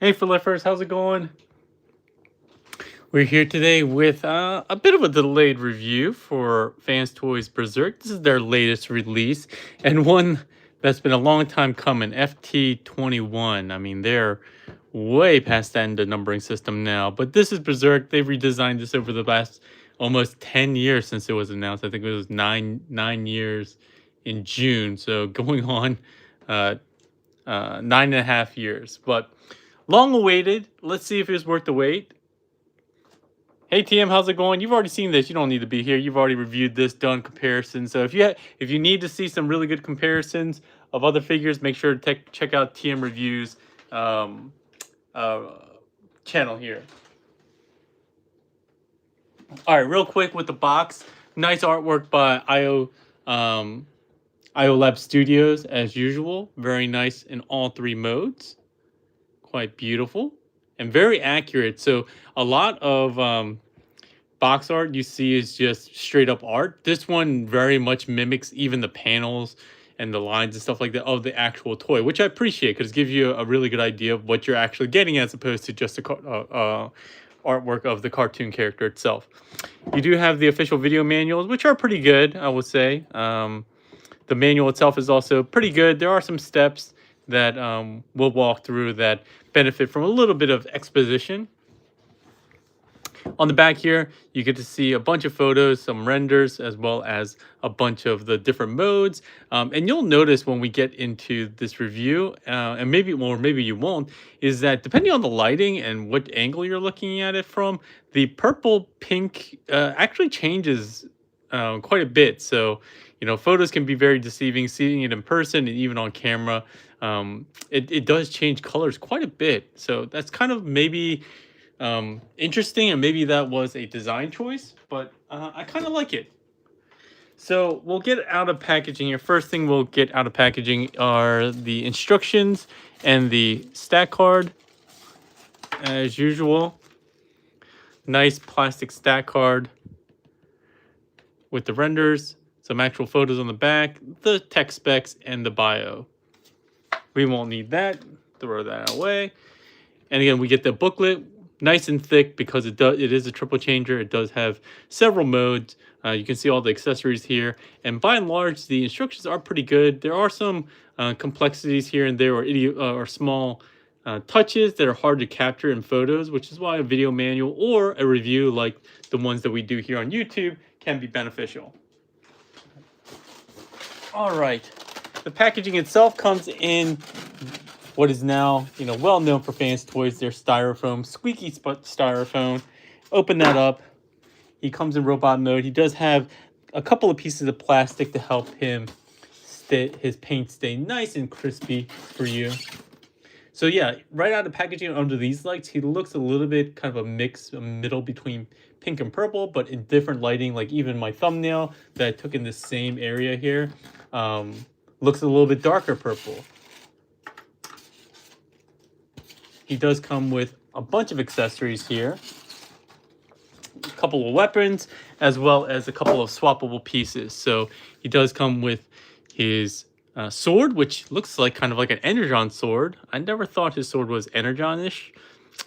Hey, Paik4Lifers, how's it going? We're here today with a bit of a delayed review for Fans Toys Berserk. This is their latest release, and one that's been a long time coming, FT21. I mean, they're way past the end of the numbering system now, but this is Berserk. They've redesigned this over the last almost 10 years since it was announced. I think it was nine years in June, so going on 9.5 years. But long awaited. Let's see if it's worth the wait. Hey TM, how's it going? You've already seen this. You don't need to be here. You've already reviewed this, done comparisons. So if you need to see some really good comparisons of other figures, make sure to check out TM Reviews channel here. All right, real quick with the box. Nice artwork by IO Lab Studios as usual. Very nice in all three modes. Quite beautiful and very accurate. So a lot of box art you see is just straight up art. This one very much mimics even the panels and the lines and stuff like that of the actual toy, which I appreciate because it gives you a really good idea of what you're actually getting as opposed to just the artwork of the cartoon character itself. You do have the official video manuals, which are pretty good, I would say. The manual itself is also pretty good. There are some steps that we'll walk through that benefit from a little bit of exposition. On the back here, you get to see a bunch of photos, some renders, as well as a bunch of the different modes. And you'll notice when we get into this review, and maybe you won't, is that depending on the lighting and what angle you're looking at it from, the purple pink actually changes quite a bit. So, you know, photos can be very deceiving. Seeing it in person and even on camera, it does change colors quite a bit. So that's kind of maybe interesting, and maybe that was a design choice, but I kind of like it. So we'll get out of packaging here. First thing we'll get out of packaging are the instructions and the stat card. As usual, nice plastic stat card with the renders, some actual photos on the back, the tech specs, and the bio. We won't need that. Throw that away. And again, we get the booklet, nice and thick because it is a triple changer. It does have several modes. You can see all the accessories here, and by and large, the instructions are pretty good. There are some complexities here and there, or small touches that are hard to capture in photos, which is why a video manual or a review like the ones that we do here on YouTube can be beneficial. All right, the packaging itself comes in what is now, well known for Fans Toys, their styrofoam, squeaky styrofoam. Open that up. He comes in robot mode. He does have a couple of pieces of plastic to help him his paint stay nice and crispy for you. So yeah, right out of packaging under these lights, he looks a little bit kind of a mix, a middle between pink and purple, but in different lighting. Like even my thumbnail that I took in the same area here looks a little bit darker purple. He does come with a bunch of accessories here, a couple of weapons, as well as a couple of swappable pieces. So he does come with his sword, which looks like kind of like an Energon sword. I never thought his sword was Energon-ish.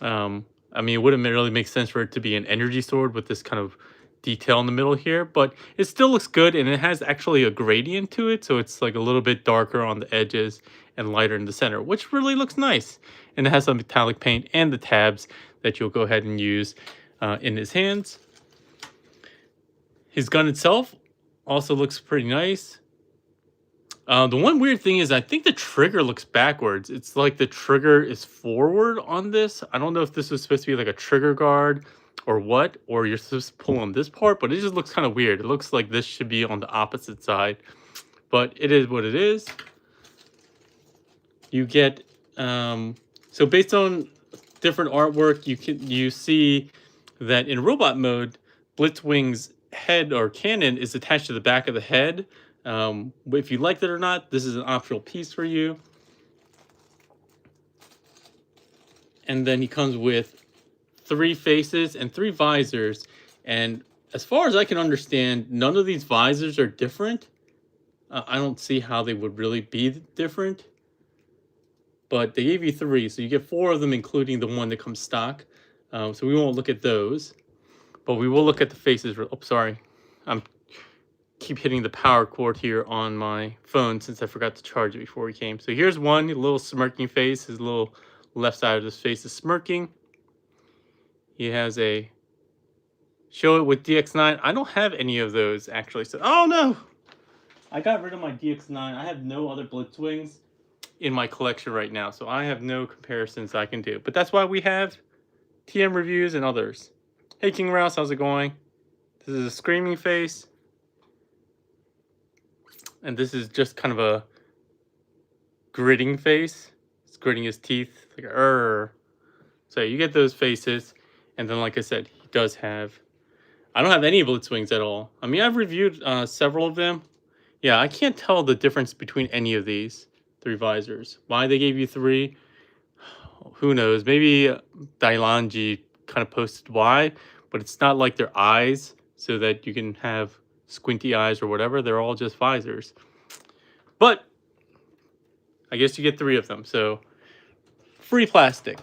I mean, it wouldn't really make sense for it to be an energy sword with this kind of detail in the middle here, but it still looks good, and it has actually a gradient to it, so it's like a little bit darker on the edges and lighter in the center, which really looks nice. And it has some metallic paint and the tabs that you'll go ahead and use in his hands. His gun itself also looks pretty nice. The one weird thing is I think the trigger looks backwards. It's like the trigger is forward on this. I don't know if this was supposed to be like a trigger guard or what, or you're supposed to pull on this part, but it just looks kind of weird. It looks like this should be on the opposite side, but it is what it is. You get so based on different artwork, you see that in robot mode, Blitzwing's head or cannon is attached to the back of the head. If you liked it or not, this is an optional piece for you. And then he comes with 3 faces and 3 visors. And as far as I can understand, none of these visors are different. I don't see how they would really be different. but they gave you 3, so you get 4 of them, including the one that comes stock. So we won't look at those, but we will look at the faces. Oh, sorry, I'm keep hitting the power cord here on my phone since I forgot to charge it before we came. So here's one, a little smirking face. His little left side of his face is smirking. He has a show it with DX9. I don't have any of those actually. So oh no, I got rid of my DX9. I have no other Blitzwings in my collection right now, so I have no comparisons I can do. But that's why we have TM reviews and others. Hey King Rouse, how's it going? This is a screaming face. And this is just kind of a gritting face. He's gritting his teeth like So you get those faces, and then like I said, he does have. I don't have any Blitzwings at all. I mean, I've reviewed several of them. Yeah, I can't tell the difference between any of these 3 visors. Why they gave you 3? Who knows? Maybe Dailanji kind of posted why, but it's not like their eyes, so that you can have squinty eyes or whatever. They're all just visors. But I guess you get 3 of them, so free plastic.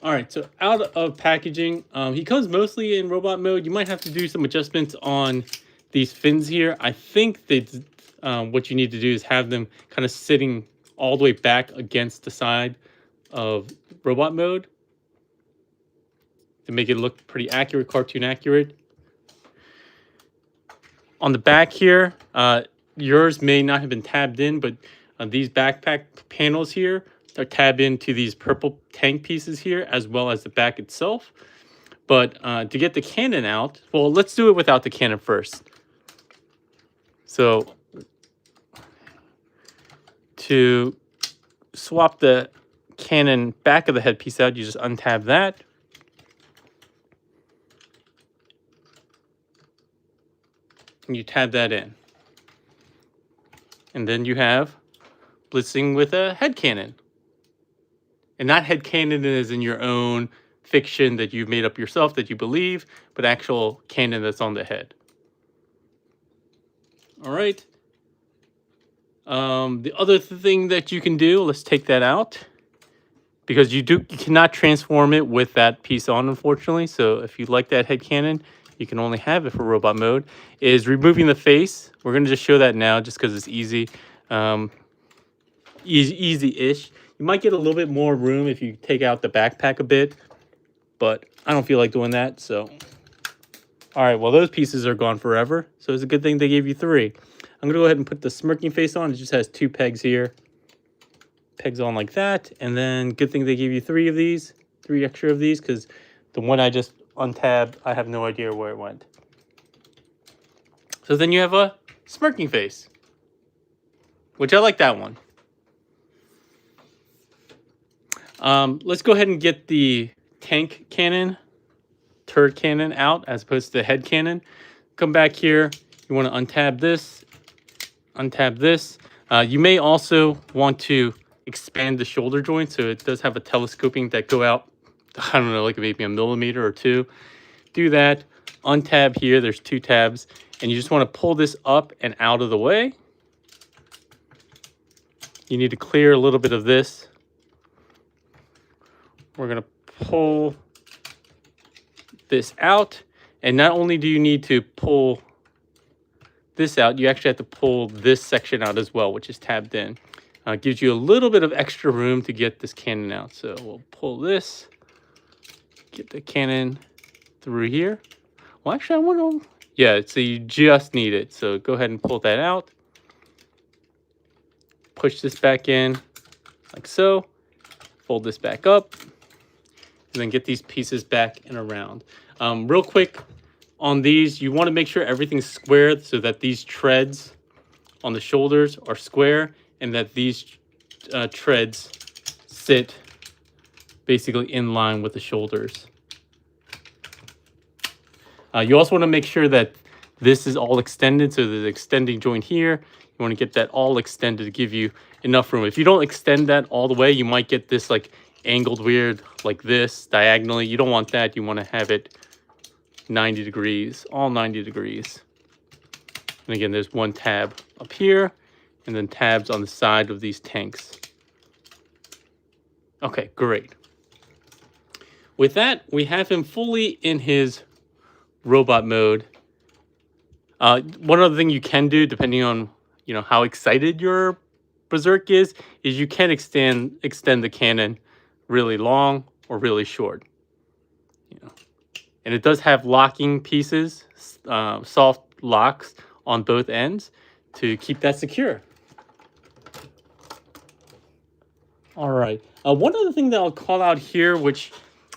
All right, so out of packaging, he comes mostly in robot mode. You might have to do some adjustments on these fins here. I think that what you need to do is have them kind of sitting all the way back against the side of robot mode to make it look pretty accurate, cartoon accurate. On the back here, yours may not have been tabbed in, but these backpack panels here are tabbed into these purple tank pieces here, as well as the back itself. But to get the cannon out, well, let's do it without the cannon first. So to swap the cannon back of the headpiece out, you just untab that. And you tab that in. And then you have Blitzwing with a head cannon. And not head cannon as in your own fiction that you've made up yourself that you believe, but actual cannon that's on the head. All right. The other thing that you can do, let's take that out, because you cannot transform it with that piece on, unfortunately. So if you like that head cannon, you can only have it for robot mode, is removing the face. We're going to just show that now just because it's easy. Easy-ish. You might get a little bit more room if you take out the backpack a bit, but I don't feel like doing that, so. All right, well, those pieces are gone forever, so it's a good thing they gave you 3. I'm going to go ahead and put the smirking face on. It just has 2 pegs here. Pegs on like that, and then good thing they gave you 3 of these, 3 extra of these, because the one I just untabbed, I have no idea where it went. So then you have a smirking face, which I like that one. Let's go ahead and get the tank cannon, turret cannon out as opposed to the head cannon. Come back here. You want to untab this, untab this. You may also want to expand the shoulder joint, so it does have a telescoping that go out, I don't know, like maybe a millimeter or 2. Do that. Untab here. There's 2 tabs, and you just want to pull this up and out of the way. You need to clear a little bit of this. We're going to pull this out, and not only do you need to pull this out, you actually have to pull this section out as well, which is tabbed in. Gives you a little bit of extra room to get this cannon out. So we'll pull this, get the cannon through here. Well, actually, I want to, yeah, so you just need it. So go ahead and pull that out. Push this back in like so. Fold this back up. And then get these pieces back and around. Real quick on these, you want to make sure everything's squared so that these treads on the shoulders are square and that these treads sit basically in line with the shoulders. You also want to make sure that this is all extended, so there's an extending joint here. You want to get that all extended to give you enough room. If you don't extend that all the way, you might get this like angled weird like this diagonally. You don't want that. You want to have it 90 degrees, all 90 degrees. And again, there's 1 tab up here and then tabs on the side of these tanks. Okay, great. With that, we have him fully in his robot mode. One other thing you can do, depending on how excited your Berserk is you can extend the cannon really long or really short. And it does have locking pieces, soft locks on both ends to keep that secure. All right. One other thing that I'll call out here, which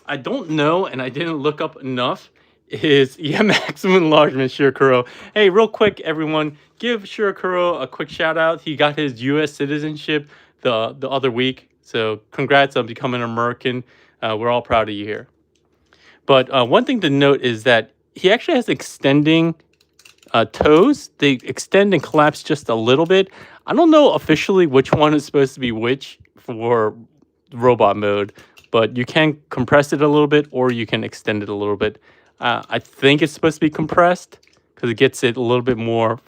I don't know and I didn't look up enough, is maximum enlargement Shirakuro. Hey, real quick, everyone, give Shirakuro a quick shout out. He got his U.S. citizenship the other week, so congrats on becoming an American. We're all proud of you here. But one thing to note is that he actually has extending toes. They extend and collapse just a little bit. I don't know officially which one is supposed to be which for robot mode, but you can compress it a little bit or you can extend it a little bit. I think it's supposed to be compressed because it gets it a little bit more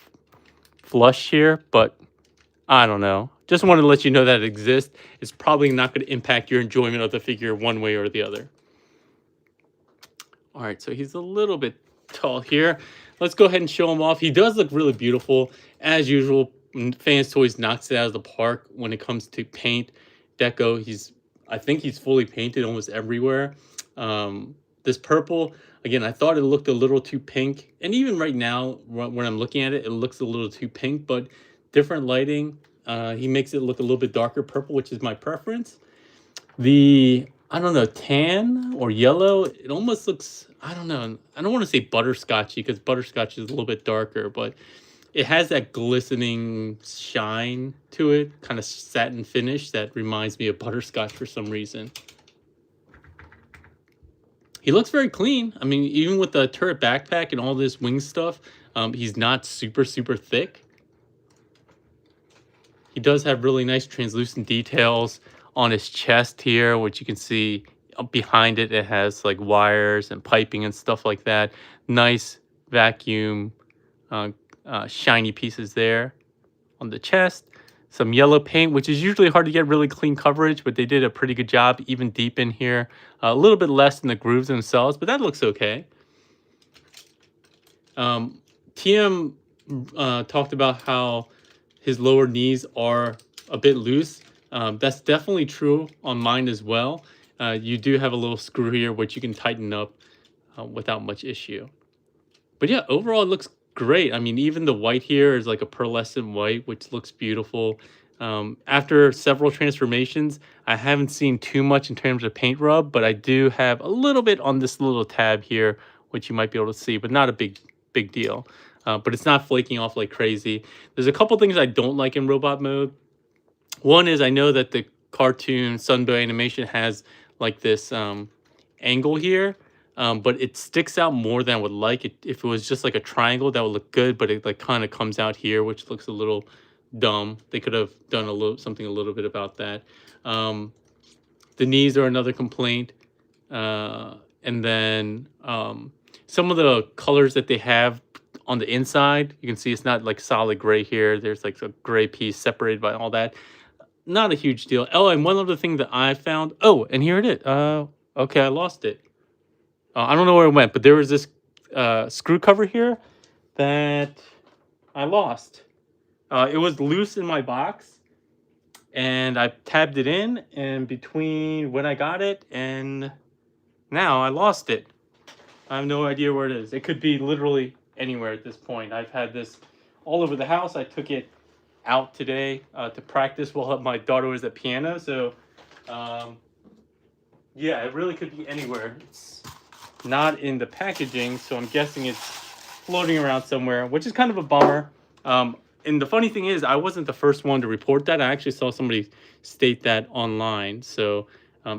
flush here, but I don't know. Just wanted to let you know that it exists. It's probably not going to impact your enjoyment of the figure one way or the other. All right, so he's a little bit tall here. Let's go ahead and show him off. He does look really beautiful. As usual, Fans Toys knocks it out of the park when it comes to paint. Deco, I think he's fully painted almost everywhere. This purple, again, I thought it looked a little too pink. And even right now, when I'm looking at it, it looks a little too pink. But different lighting, he makes it look a little bit darker purple, which is my preference. I don't know, tan or yellow, it almost looks, I don't know, I don't want to say butterscotchy because butterscotch is a little bit darker, but it has that glistening shine to it, kind of satin finish that reminds me of butterscotch for some reason. He looks very clean. I mean, even with the turret backpack and all this wing stuff, he's not super, super thick. He does have really nice translucent details on his chest here, which you can see behind it. It has like wires and piping and stuff like that. Nice vacuum, shiny pieces there on the chest. Some yellow paint, which is usually hard to get really clean coverage, but they did a pretty good job, even deep in here. A little bit less than the grooves themselves, but that looks okay. TM talked about how his lower knees are a bit loose. That's definitely true on mine as well. You do have a little screw here, which you can tighten up without much issue. But yeah, overall, it looks great. I mean, even the white here is like a pearlescent white, which looks beautiful. After several transformations, I haven't seen too much in terms of paint rub, but I do have a little bit on this little tab here, which you might be able to see, but not a big deal. But it's not flaking off like crazy. There's a couple things I don't like in robot mode. One is I know that the cartoon Sunbow animation has like this angle here, but it sticks out more than I would like. If it was just like a triangle, that would look good, but it like kind of comes out here, which looks a little dumb. They could have done something a little bit about that. The knees are another complaint. And then some of the colors that they have on the inside, you can see it's not like solid gray here. There's like a gray piece separated by all that. Not a huge deal. Oh, and one other thing that I found. Oh, and here it is. Okay, I lost it. I don't know where it went, but there was this screw cover here that I lost. It was loose in my box, and I tabbed it in, and between when I got it and now I lost it. I have no idea where it is. It could be literally anywhere at this point. I've had this all over the house. I took it out today to practice while my daughter was at piano. So, yeah, it really could be anywhere. It's not in the packaging, so I'm guessing it's floating around somewhere, which is kind of a bummer. And the funny thing is, I wasn't the first one to report that. I actually saw somebody state that online. So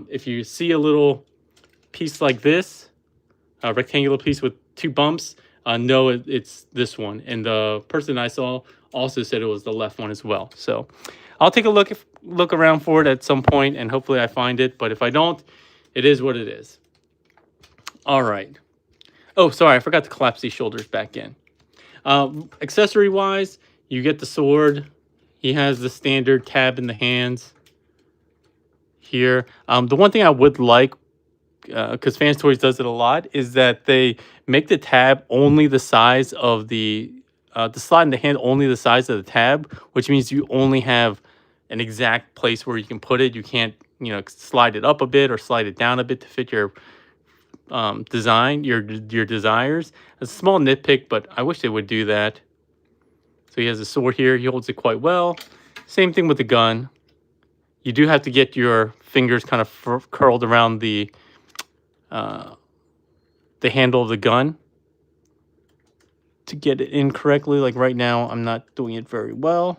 if you see a little piece like this, a rectangular piece with two bumps, no, it's this one. And the person I saw also said it was the left one as well. So I'll take a look around for it at some point, and hopefully I find it. But if I don't, it is what it is. All right. Oh, sorry, I forgot to collapse these shoulders back in. Accessory-wise, you get the sword. He has the standard tab in the hands. here. The one thing I would like, because Fans Toys does it a lot, is that they make the tab only the size of the slide in the hand only the size of the tab, which means you only have an exact place where you can put it. You can't, slide it up a bit or slide it down a bit to fit your design, your desires. A small nitpick, but I wish they would do that. So he has a sword here. He holds it quite well. Same thing with the gun. You do have to get your fingers kind of curled around the handle of the gun to get it in correctly. Like right now, I'm not doing it very well,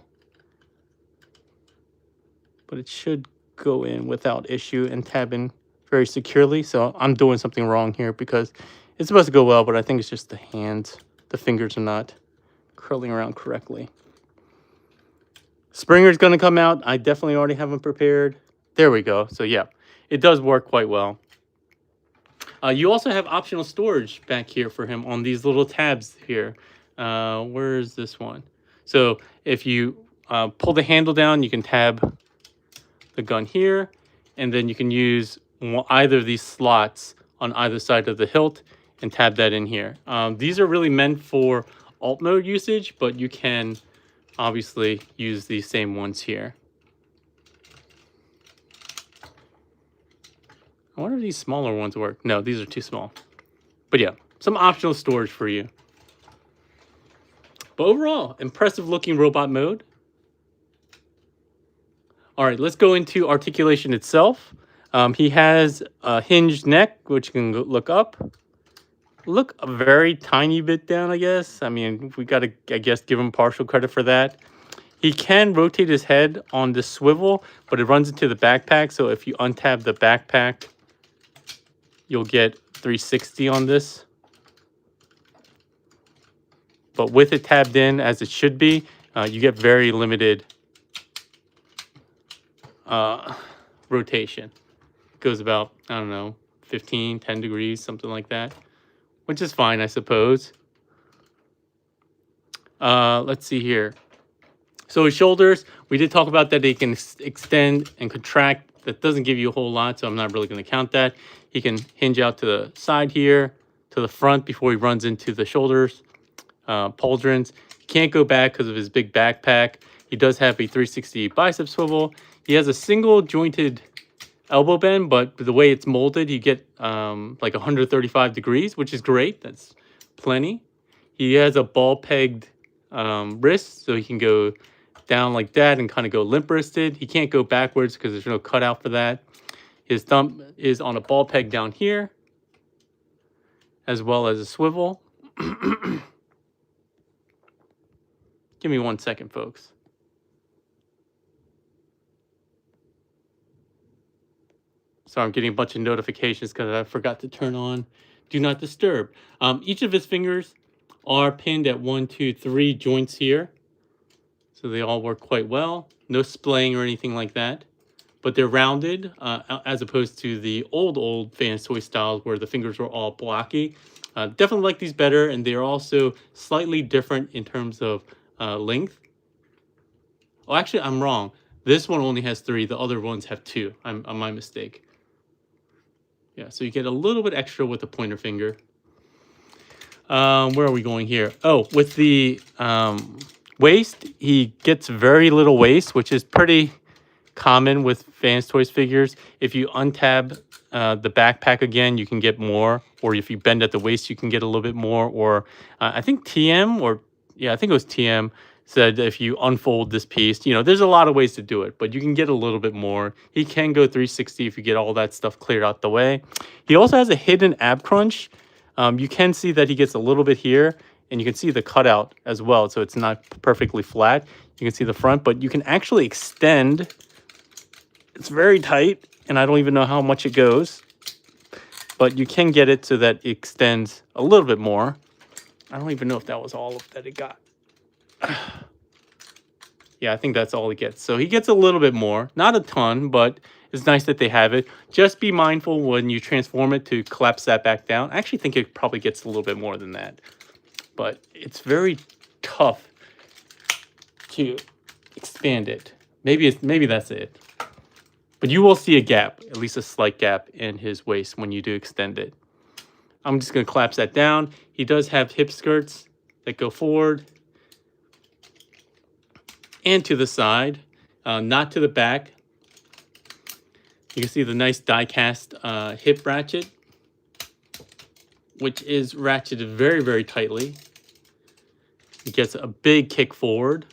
but it should go in without issue and tab in very securely. So I'm doing something wrong here because it's supposed to go well, but I think it's just the hands. The fingers are not curling around correctly. Springer's going to come out. I definitely already have them prepared. There we go. So yeah, it does work quite well. You also have optional storage back here for him on these little tabs here. Where is this one? So if you pull the handle down, you can tab the gun here, and then you can use either of these slots on either side of the hilt and tab that in here. These are really meant for alt mode usage, but you can obviously use these same ones here. I wonder if these smaller ones work. No, these are too small. But yeah, some optional storage for you. But overall, impressive looking robot mode. All right, let's go into articulation itself. He has a hinged neck, which you can look up. Look a very tiny bit down, I guess. I mean, we got to, I guess, give him partial credit for that. He can rotate his head on the swivel, but it runs into the backpack. So if you untab the backpack, you'll get 360 on this. But with it tabbed in, as it should be, you get very limited rotation. It goes about, I don't know, 10 degrees, something like that, which is fine, I suppose. Let's see here. So his shoulders, we did talk about that they can extend and contract. That doesn't give you a whole lot, so I'm not really going to count that. He can hinge out to the side here, to the front before he runs into the shoulders. Pauldrons. Can't go back because of his big backpack. He does have a 360 bicep swivel. He has a single jointed elbow bend, but the way it's molded, you get like 135 degrees, which is great. That's plenty. He has a ball pegged wrist, so he can go down like that and kind of go limp wristed. He can't go backwards because there's no cutout for that. His thumb is on a ball peg down here, as well as a swivel. Give me 1 second, folks. Sorry, I'm getting a bunch of notifications because I forgot to turn on Do Not Disturb. Each of his fingers are pinned at 1, 2, 3 joints here. So they all work quite well. No splaying or anything like that. But they're rounded as opposed to the old Fans Toy styles where the fingers were all blocky. Definitely like these better, and they're also slightly different in terms of length. Oh, actually, I'm wrong. This one only has 3. The other ones have 2. I'm my mistake. Yeah, so you get a little bit extra with the pointer finger. Where are we going here? Oh, with the waist, he gets very little waist, which is pretty common with Fans Toys figures. If you untab the backpack again, you can get more. Or if you bend at the waist, you can get a little bit more. Or I think TM, or yeah, I think it was TM, said if you unfold this piece, there's a lot of ways to do it, but you can get a little bit more. He can go 360 if you get all that stuff cleared out the way. He also has a hidden ab crunch. You can see that he gets a little bit here, and you can see the cutout as well, so it's not perfectly flat. You can see the front, but you can actually extend. It's very tight, and I don't even know how much it goes, but you can get it so that it extends a little bit more. I don't even know if that was all that it got. Yeah, I think that's all he gets. So he gets a little bit more. Not a ton, but it's nice that they have it. Just be mindful when you transform it to collapse that back down. I actually think it probably gets a little bit more than that. But it's very tough to expand it. Maybe that's it. But you will see a gap, at least a slight gap in his waist when you do extend it. I'm just going to collapse that down. He does have hip skirts that go forward and to the side, not to the back. You can see the nice die-cast hip ratchet, which is ratcheted very, very tightly. It gets a big kick forward.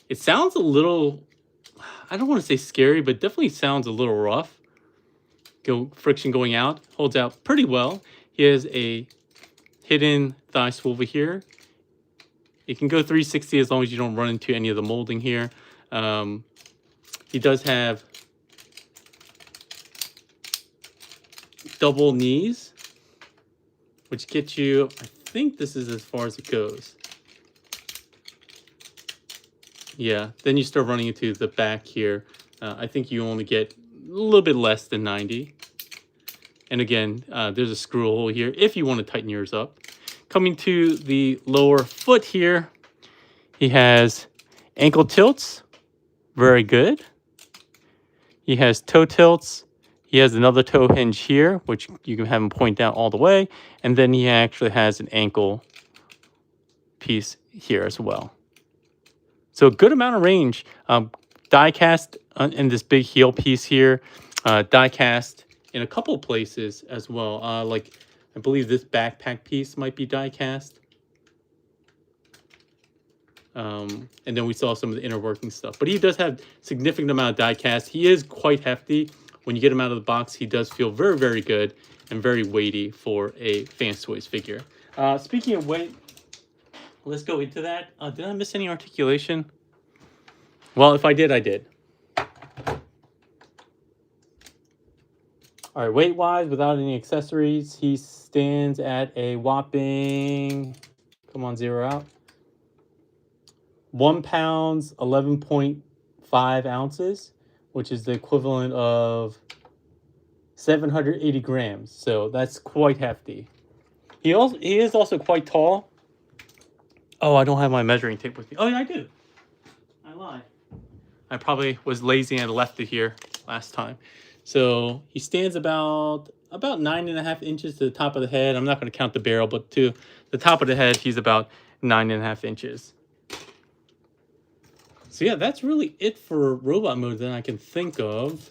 It sounds a little, I don't want to say scary, but definitely sounds a little rough. Friction going out, holds out pretty well. He has a hidden thigh swivel here. It can go 360 as long as you don't run into any of the molding here. He does have double knees, which gets you, I think this is as far as it goes. Yeah, then you start running into the back here. I think you only get a little bit less than 90. And again, there's a screw hole here if you want to tighten yours up. Coming to the lower foot here, he has ankle tilts. Very good. He has toe tilts. He has another toe hinge here, which you can have him point down all the way. And then he actually has an ankle piece here as well. So a good amount of range. Die cast in this big heel piece here. Die cast in a couple places as well. Like I believe this backpack piece might be die cast. And then we saw some of the inner working stuff. But he does have significant amount of die cast. He is quite hefty. When you get him out of the box, he does feel very, very good and very weighty for a Fans Toys figure. Speaking of weight, let's go into that. Did I miss any articulation? Well, if I did, I did. All right, weight-wise, without any accessories, he stands at a whopping, come on, zero out, 1 pound, 11.5 ounces, which is the equivalent of 780 grams. So that's quite hefty. He is also quite tall. Oh, I don't have my measuring tape with me. Oh, yeah, I do. I lied. I probably was lazy and left it here last time. So he stands about 9.5 inches to the top of the head. I'm not going to count the barrel, but to the top of the head, he's about 9.5 inches. So yeah, that's really it for robot mode that I can think of.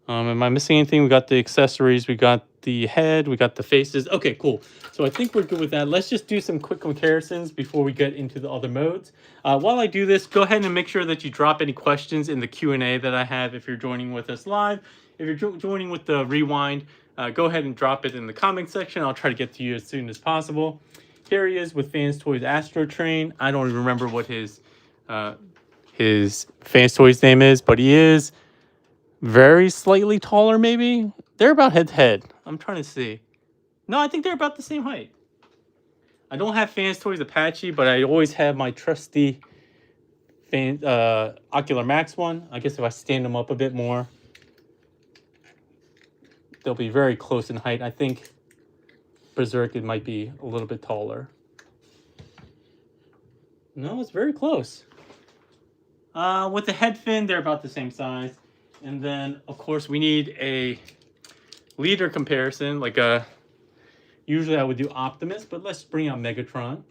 Am I missing anything? We got the accessories, we got the head, we got the faces. Okay, cool. So I think we're good with that. Let's just do some quick comparisons before we get into the other modes. While I do this, go ahead and make sure that you drop any questions in the Q&A that I have if you're joining with us live. If you're joining with the rewind, go ahead and drop it in the comment section. I'll try to get to you as soon as possible. Here he is with Fans Toys Astro Train. I don't even remember what his Fans Toys name is, but he is very slightly taller, maybe. They're about head to head. I'm trying to see. No, I think they're about the same height. I don't have Fans Toys Apache, but I always have my trusty Ocular Max one. I guess if I stand them up a bit more, they'll be very close in height. I think Berserk, it might be a little bit taller. No, it's very close. With the head fin, they're about the same size. And then, of course, we need a leader comparison. Like usually I would do Optimus, but let's bring out Megatron.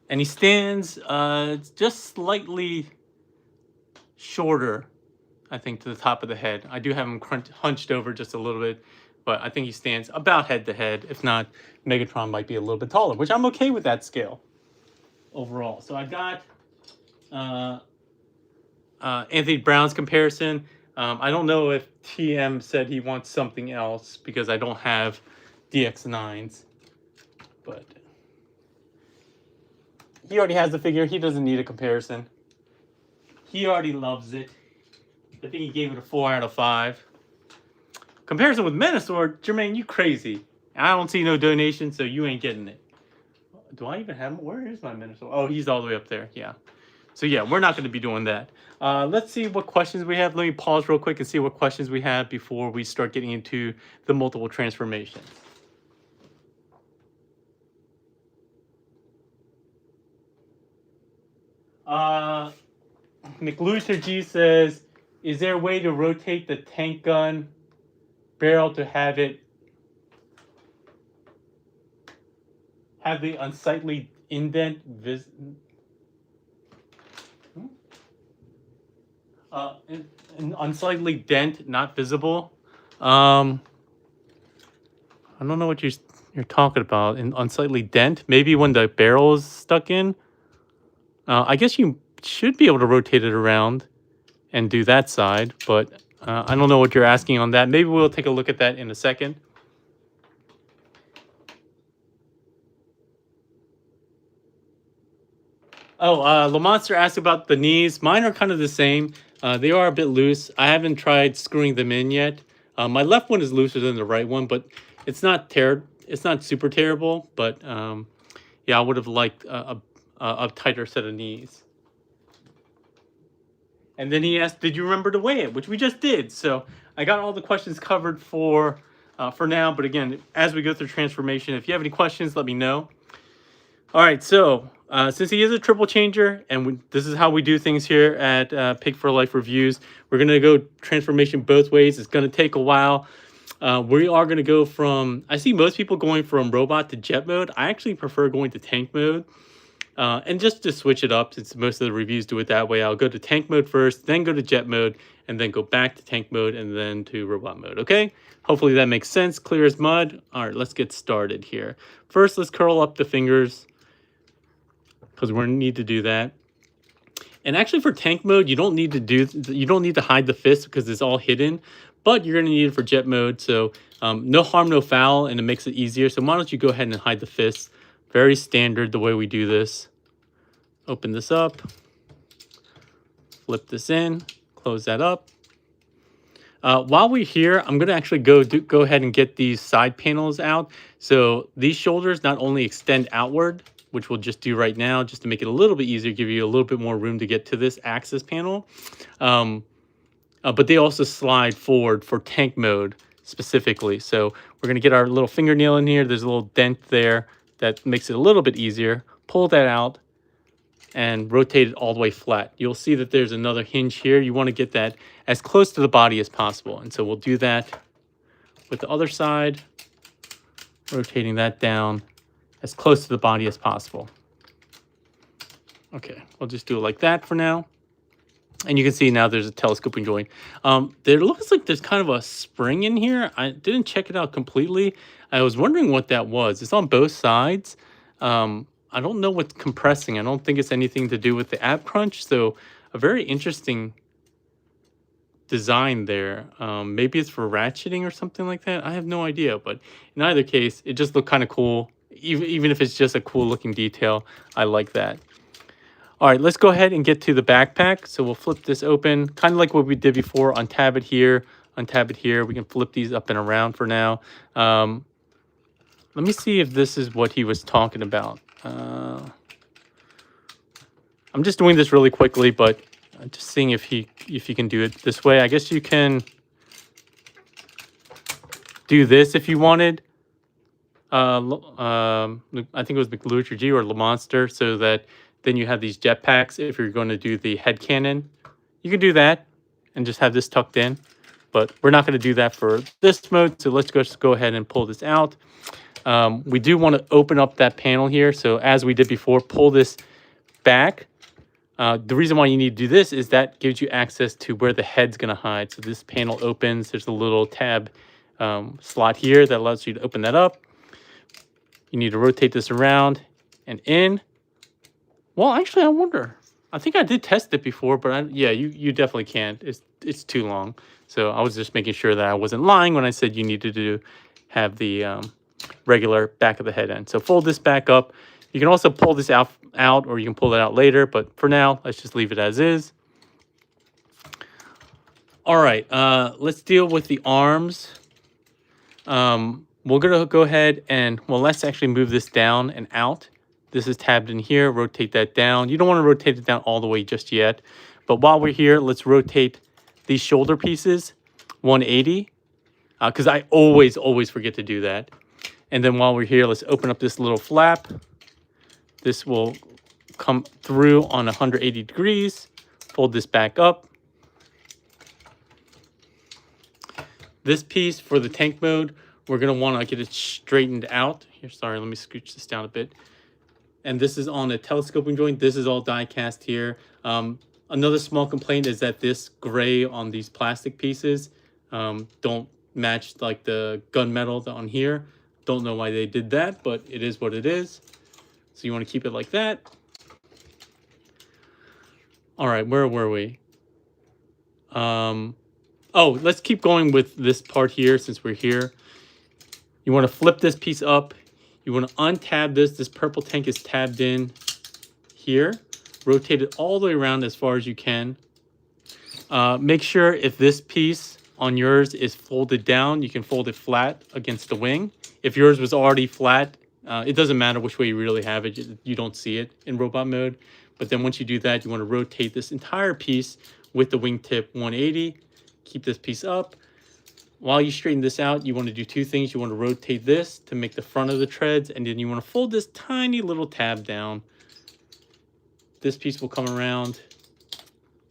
And he stands just slightly shorter, I think, to the top of the head. I do have him hunched over just a little bit, but I think he stands about head to head. If not, Megatron might be a little bit taller, which I'm okay with that scale overall. So I got Anthony Brown's comparison. I don't know if TM said he wants something else because I don't have DX9s, but he already has the figure. He doesn't need a comparison. He already loves it. I think he gave it a 4 out of 5. Comparison with Menasor, Jermaine, you crazy. I don't see no donation, so you ain't getting it. Do I even have him? Where is my Menasor? Oh, he's all the way up there. Yeah. So yeah, we're not going to be doing that. Let's see what questions we have. Let me pause real quick and see what questions we have before we start getting into the multiple transformations. Uh, McLuser G says, is there a way to rotate the tank gun barrel to have the unsightly indent an unsightly dent not visible? I don't know what you're talking about. An unsightly dent? Maybe when the barrel is stuck in? I guess you should be able to rotate it around and do that side, but I don't know what you're asking on that. Maybe we'll take a look at that in a second. Oh, LaMonster asked about the knees. Mine are kind of the same. They are a bit loose. I haven't tried screwing them in yet. My left one is looser than the right one, but it's not super terrible. But yeah, I would have liked a tighter set of knees. And then he asked, "Did you remember to weigh it?" Which we just did. So I got all the questions covered for now. But again, as we go through transformation, if you have any questions, let me know. All right, so since he is a triple changer, and this is how we do things here at Paik4Life Reviews, we're going to go transformation both ways. It's going to take a while. We are going to go from, I see most people going from robot to jet mode. I actually prefer going to tank mode. And just to switch it up, since most of the reviews do it that way, I'll go to tank mode first, then go to jet mode, and then go back to tank mode, and then to robot mode, okay? Hopefully that makes sense, clear as mud. All right, let's get started here. First, let's curl up the fingers, because we're going to need to do that. And actually for tank mode, you don't need to hide the fist because it's all hidden, but you're going to need it for jet mode. So no harm, no foul, and it makes it easier. So why don't you go ahead and hide the fist? Very standard the way we do this. Open this up, flip this in, close that up. While we're here, I'm going to actually go ahead and get these side panels out. So these shoulders not only extend outward, which we'll just do right now, just to make it a little bit easier, give you a little bit more room to get to this axis panel. But they also slide forward for tank mode specifically. So we're going to get our little fingernail in here. There's a little dent there that makes it a little bit easier. Pull that out and rotate it all the way flat. You'll see that there's another hinge here. You want to get that as close to the body as possible. And so we'll do that with the other side, rotating that down as close to the body as possible. Okay, we'll just do it like that for now. And you can see now there's a telescoping joint. There looks like there's kind of a spring in here. I didn't check it out completely. I was wondering what that was. It's on both sides. I don't know what's compressing. I don't think it's anything to do with the ab crunch. So a very interesting design there. Maybe it's for ratcheting or something like that. I have no idea. But in either case, it just looked kind of cool. Even if it's just a cool looking detail, I like that. All right, let's go ahead and get to the backpack. So we'll flip this open, kind of like what we did before. Untab it here, untab it here. We can flip these up and around for now. Let me see if this is what he was talking about. I'm just doing this really quickly, but I'm just seeing if you can do it this way. I guess you can do this if you wanted. I think it was McLucher G or LaMonster, so that then you have these jetpacks if you're going to do the head cannon. You can do that and just have this tucked in, but we're not going to do that for this mode, so let's just go ahead and pull this out. We do want to open up that panel here, so as we did before, pull this back. The reason why you need to do this is that gives you access to where the head's going to hide. So this panel opens. There's a little tab slot here that allows you to open that up. You need to rotate this around and in. Well, actually, I wonder. I think I did test it before, but yeah, you definitely can't. It's too long. So I was just making sure that I wasn't lying when I said you needed to have the regular back of the head end. So fold this back up. You can also pull this out, or you can pull it out later. But for now, let's just leave it as is. All right, let's deal with the arms. We're going to go ahead and, well, let's actually move this down and out. This is tabbed in here. Rotate that down. You don't want to rotate it down all the way just yet. But while we're here, let's rotate these shoulder pieces 180. Because I always forget to do that. And then while we're here, let's open up this little flap. This will come through on 180 degrees. Fold this back up. This piece for the tank mode, we're going to want to get it straightened out. Here, sorry, let me scooch this down a bit. And this is on a telescoping joint. This is all die cast here. Another small complaint is that this gray on these plastic pieces don't match like the gunmetal on here. Don't know why they did that, but it is what it is. So you want to keep it like that. All right, where were we? Oh, let's keep going with this part here since we're here. You want to flip this piece up. You want to untab this. This purple tank is tabbed in here. Rotate it all the way around as far as you can. Make sure if this piece on yours is folded down, you can fold it flat against the wing. If yours was already flat, it doesn't matter which way you really have it. You don't see it in robot mode. But then once you do that, you want to rotate this entire piece with the wingtip 180. Keep this piece up. While you straighten this out, you want to do two things. You want to rotate this to make the front of the treads, and then you want to fold this tiny little tab down. This piece will come around.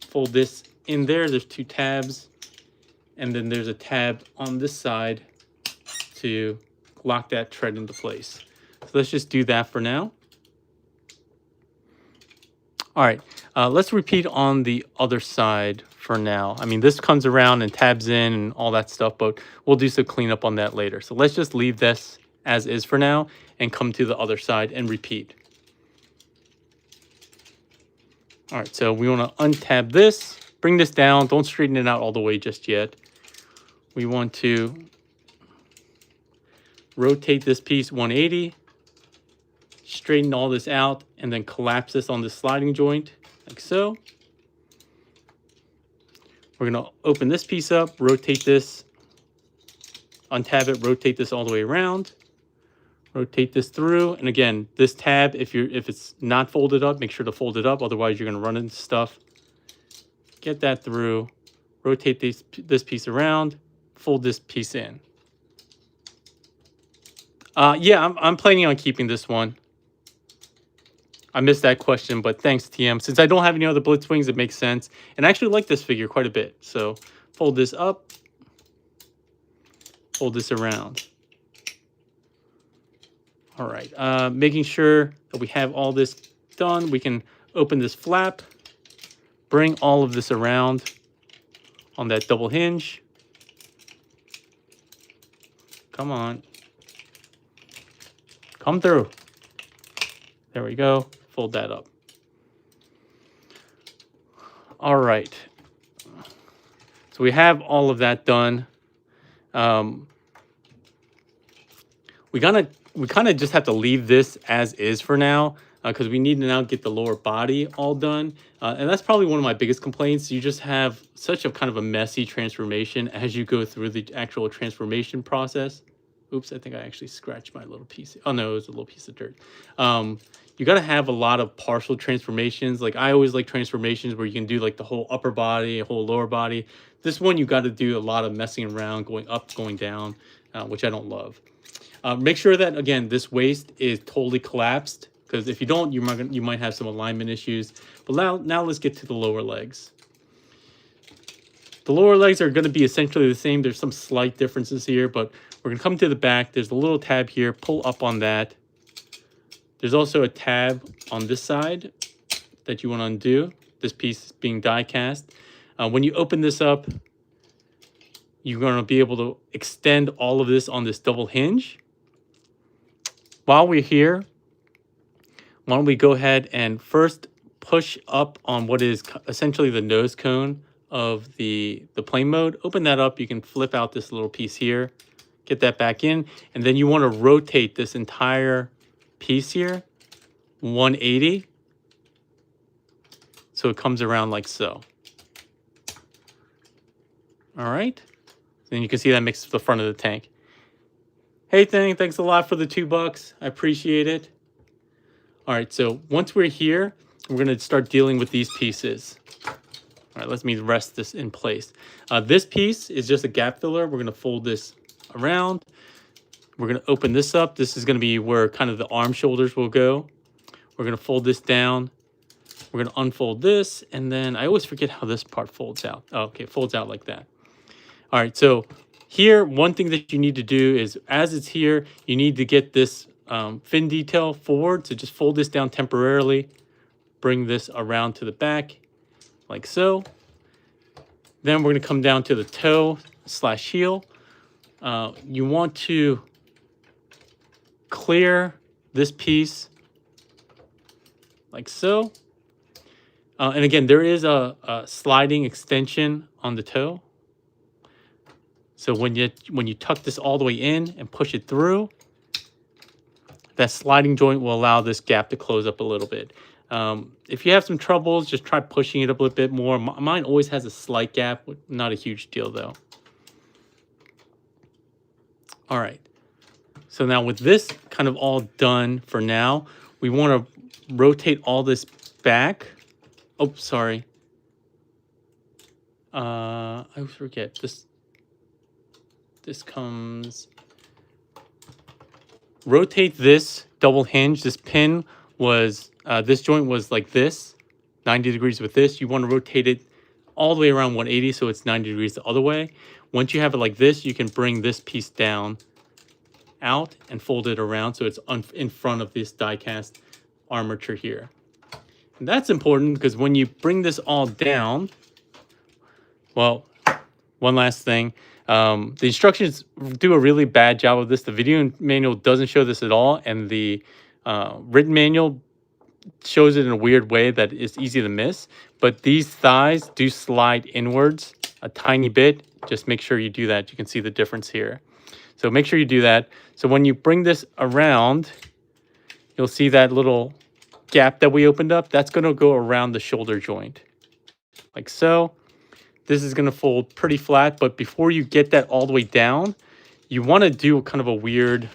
Fold this in there. There's two tabs. And then there's a tab on this side to lock that tread into place. So let's just do that for now. All right, let's repeat on the other side for now. I mean, this comes around and tabs in and all that stuff, but we'll do some cleanup on that later. So let's just leave this as is for now and come to the other side and repeat. All right, so we want to untab this, bring this down. Don't straighten it out all the way just yet. We want to rotate this piece 180, straighten all this out, and then collapse this on the sliding joint like so. We're going to open this piece up, rotate this, untab it, rotate this all the way around, rotate this through. And again, this tab, if it's not folded up, make sure to fold it up. Otherwise, you're going to run into stuff. Get that through, rotate this piece around, fold this piece in. Yeah, I'm planning on keeping this one. I missed that question, but thanks, TM. Since I don't have any other Blitzwings, it makes sense. And I actually like this figure quite a bit. So fold this up, fold this around. All right, making sure that we have all this done, we can open this flap, bring all of this around on that double hinge. Come on. Come through. There we go. Fold that up. All right. So we have all of that done. We kind of just have to leave this as is for now because we need to now get the lower body all done. And that's probably one of my biggest complaints. You just have such a kind of a messy transformation as you go through the actual transformation process. Oops, I think I actually scratched my little piece. Oh, no, it was a little piece of dirt. You got to have a lot of partial transformations. Like, I always like transformations where you can do, like, the whole upper body, a whole lower body. This one, you got to do a lot of messing around, going up, going down, which I don't love. Make sure that, again, this waist is totally collapsed, because if you don't, you might have some alignment issues. But now let's get to the lower legs. The lower legs are going to be essentially the same. There's some slight differences here, but we're going to come to the back. There's a little tab here. Pull up on that. There's also a tab on this side that you want to undo. This piece is being die cast. When you open this up, you're going to be able to extend all of this on this double hinge. While we're here, why don't we go ahead and first push up on what is essentially the nose cone of the plane mode. Open that up. You can flip out this little piece here. Get that back in. And then you want to rotate this entire piece here 180 so it comes around like so. All right. Then you can see that makes the front of the tank. Hey, thanks a lot for the $2. I appreciate it. All right, so once we're here, we're going to start dealing with these pieces. All right, let me rest this in place. This piece is just a gap filler. We're going to fold this around. We're going to open this up. This is going to be where kind of the arm shoulders will go. We're going to fold this down, We're going to unfold this, and then I always forget how this part folds out. Oh, okay, it folds out like that. All right, so here, one thing that you need to do is, as it's here, you need to get this fin detail forward. So just fold this down temporarily, bring this around to the back, like so. Then we're going to come down to the toe/heel. You want to clear this piece like so. And again, there is a sliding extension on the toe. So when you tuck this all the way in and push it through, that sliding joint will allow this gap to close up a little bit. If you have some troubles, just try pushing it up a little bit more. Mine always has a slight gap, not a huge deal though. All right. So now with this kind of all done for now, we want to rotate all this back. Oh, sorry. I always forget this. This comes. Rotate this double hinge. This pin was, this joint was like this, 90 degrees with this. You want to rotate it all the way around 180 so it's 90 degrees the other way. Once you have it like this, you can bring this piece down, out, and fold it around so it's in front of this die cast armature here. And that's important because when you bring this all down, well, one last thing. The instructions do a really bad job of this. The video manual doesn't show this at all, and the written manual shows it in a weird way that it's easy to miss. But these thighs do slide inwards a tiny bit. Just make sure you do that. You can see the difference here. So make sure you do that. So when you bring this around, you'll see that little gap that we opened up. That's going to go around the shoulder joint, like so. This is going to fold pretty flat, but before you get that all the way down, you want to do kind of a weird...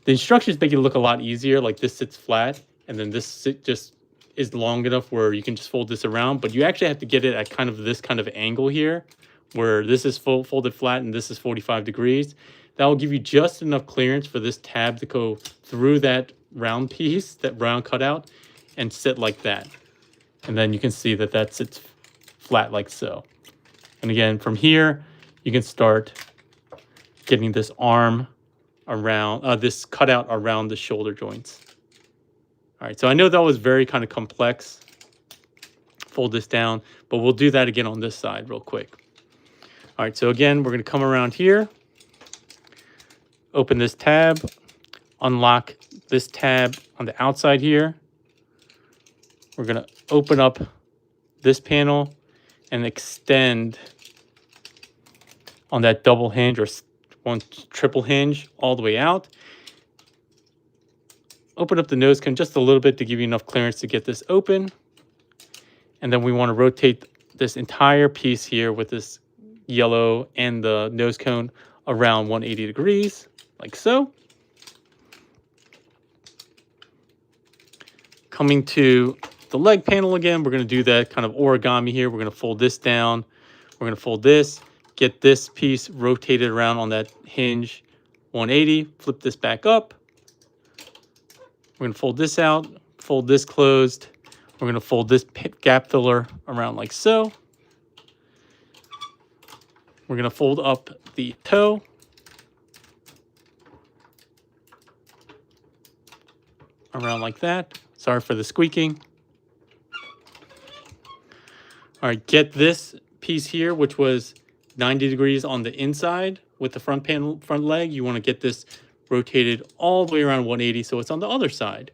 The instructions make it look a lot easier, like this sits flat, and then this just is long enough where you can just fold this around, but you actually have to get it at kind of this kind of angle here, where this is folded flat and this is 45 degrees. That will give you just enough clearance for this tab to go through that round piece, that round cutout, and sit like that. And then you can see that that sits flat like so. And again, from here, you can start getting this arm around, this cutout around the shoulder joints. All right, so I know that was very kind of complex. Fold this down, but we'll do that again on this side real quick. All right, so again, we're gonna come around here, open this tab, unlock this tab on the outside here. We're gonna open up this panel and extend on that double hinge or one triple hinge all the way out. Open up the nose cone just a little bit to give you enough clearance to get this open. And then we want to rotate this entire piece here with this yellow and the nose cone around 180 degrees, like so. Coming to the leg panel again, we're going to do that kind of origami here. We're going to fold this down. We're going to fold this, get this piece rotated around on that hinge 180, flip this back up. We're going to fold this out, fold this closed. We're going to fold this gap filler around like so. We're going to fold up the toe. Around like that. Sorry for the squeaking. All right, get this piece here, which was 90 degrees on the inside with the front leg. You want to get this rotated all the way around 180 so it's on the other side.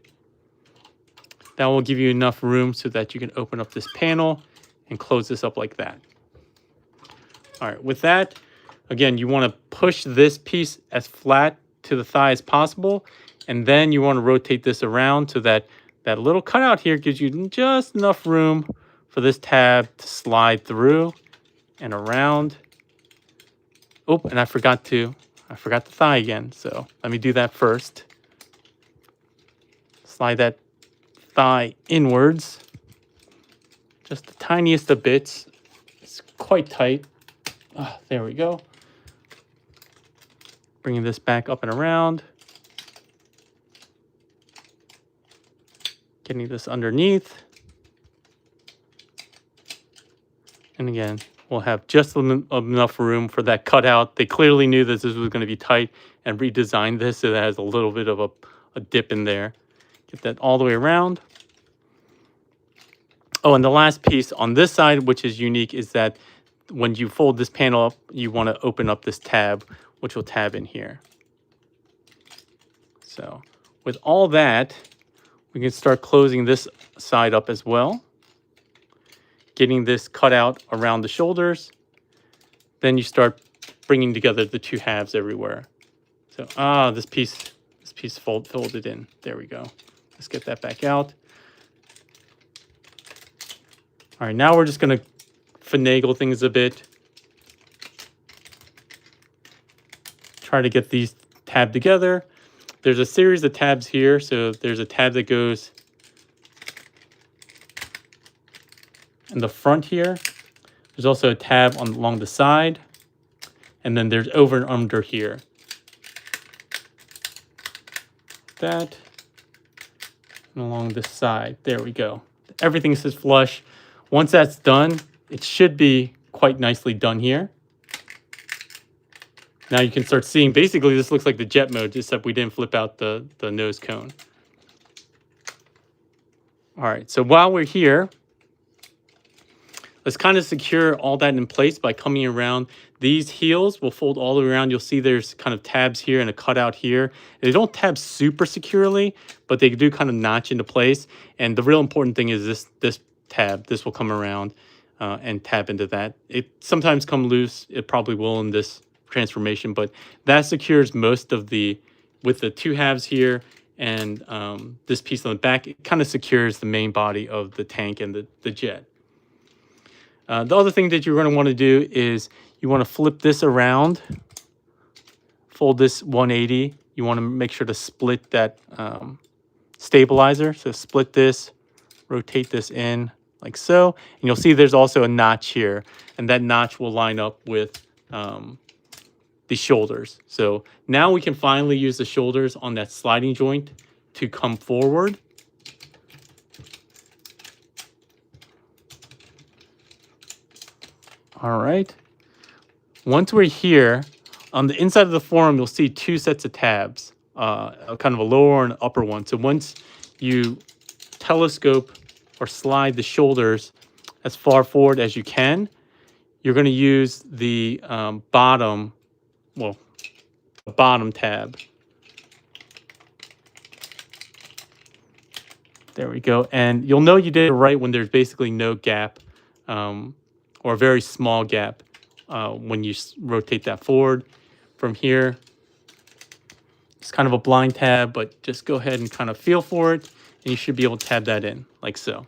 That will give you enough room so that you can open up this panel and close this up like that. All right, with that, again, you want to push this piece as flat to the thigh as possible, and then you want to rotate this around so that that little cutout here gives you just enough room for this tab to slide through and around. Oh, and I forgot the thigh again, so let me do that first. Slide that thigh inwards, just the tiniest of bits. It's quite tight. There we go. Bringing this back up and around. Getting this underneath. And again, we'll have just enough room for that cutout. They clearly knew that this was going to be tight and redesigned this so that has a little bit of a dip in there. Get that all the way around. Oh, and the last piece on this side, which is unique, is that when you fold this panel up, you want to open up this tab, which will tab in here. So with all that, we can start closing this side up as well. Getting this cut out around the shoulders. Then you start bringing together the two halves everywhere. So, this piece folded in. There we go. Let's get that back out. All right, now we're just going to finagle things a bit. Try to get these tabbed together. There's a series of tabs here. So there's a tab that goes in the front here. There's also a tab along the side. And then there's over and under here. That. And along this side. There we go. Everything says flush. Once that's done, it should be quite nicely done here. Now you can start seeing, basically this looks like the jet mode, except we didn't flip out the nose cone. All right, so while we're here, let's kind of secure all that in place by coming around. These heels will fold all the way around. You'll see there's kind of tabs here and a cutout here. They don't tab super securely, but they do kind of notch into place. And the real important thing is this tab. This will come around and tab into that. It sometimes come loose. It probably will in this transformation, but that secures most of with the two halves here and this piece on the back, it kind of secures the main body of the tank and the jet. The other thing that you're going to want to do is you want to flip this around, fold this 180. You want to make sure to split that stabilizer. So split this, rotate this in like so. And you'll see there's also a notch here. And that notch will line up with the shoulders. So now we can finally use the shoulders on that sliding joint to come forward. All right. Once we're here, on the inside of the form, you'll see two sets of tabs, kind of a lower and upper one. So once you telescope or slide the shoulders as far forward as you can, you're going to use the bottom tab. There we go. And you'll know you did it right when there's basically no gap or a very small gap when you rotate that forward. From here, it's kind of a blind tab, but just go ahead and kind of feel for it, and you should be able to tab that in, like so.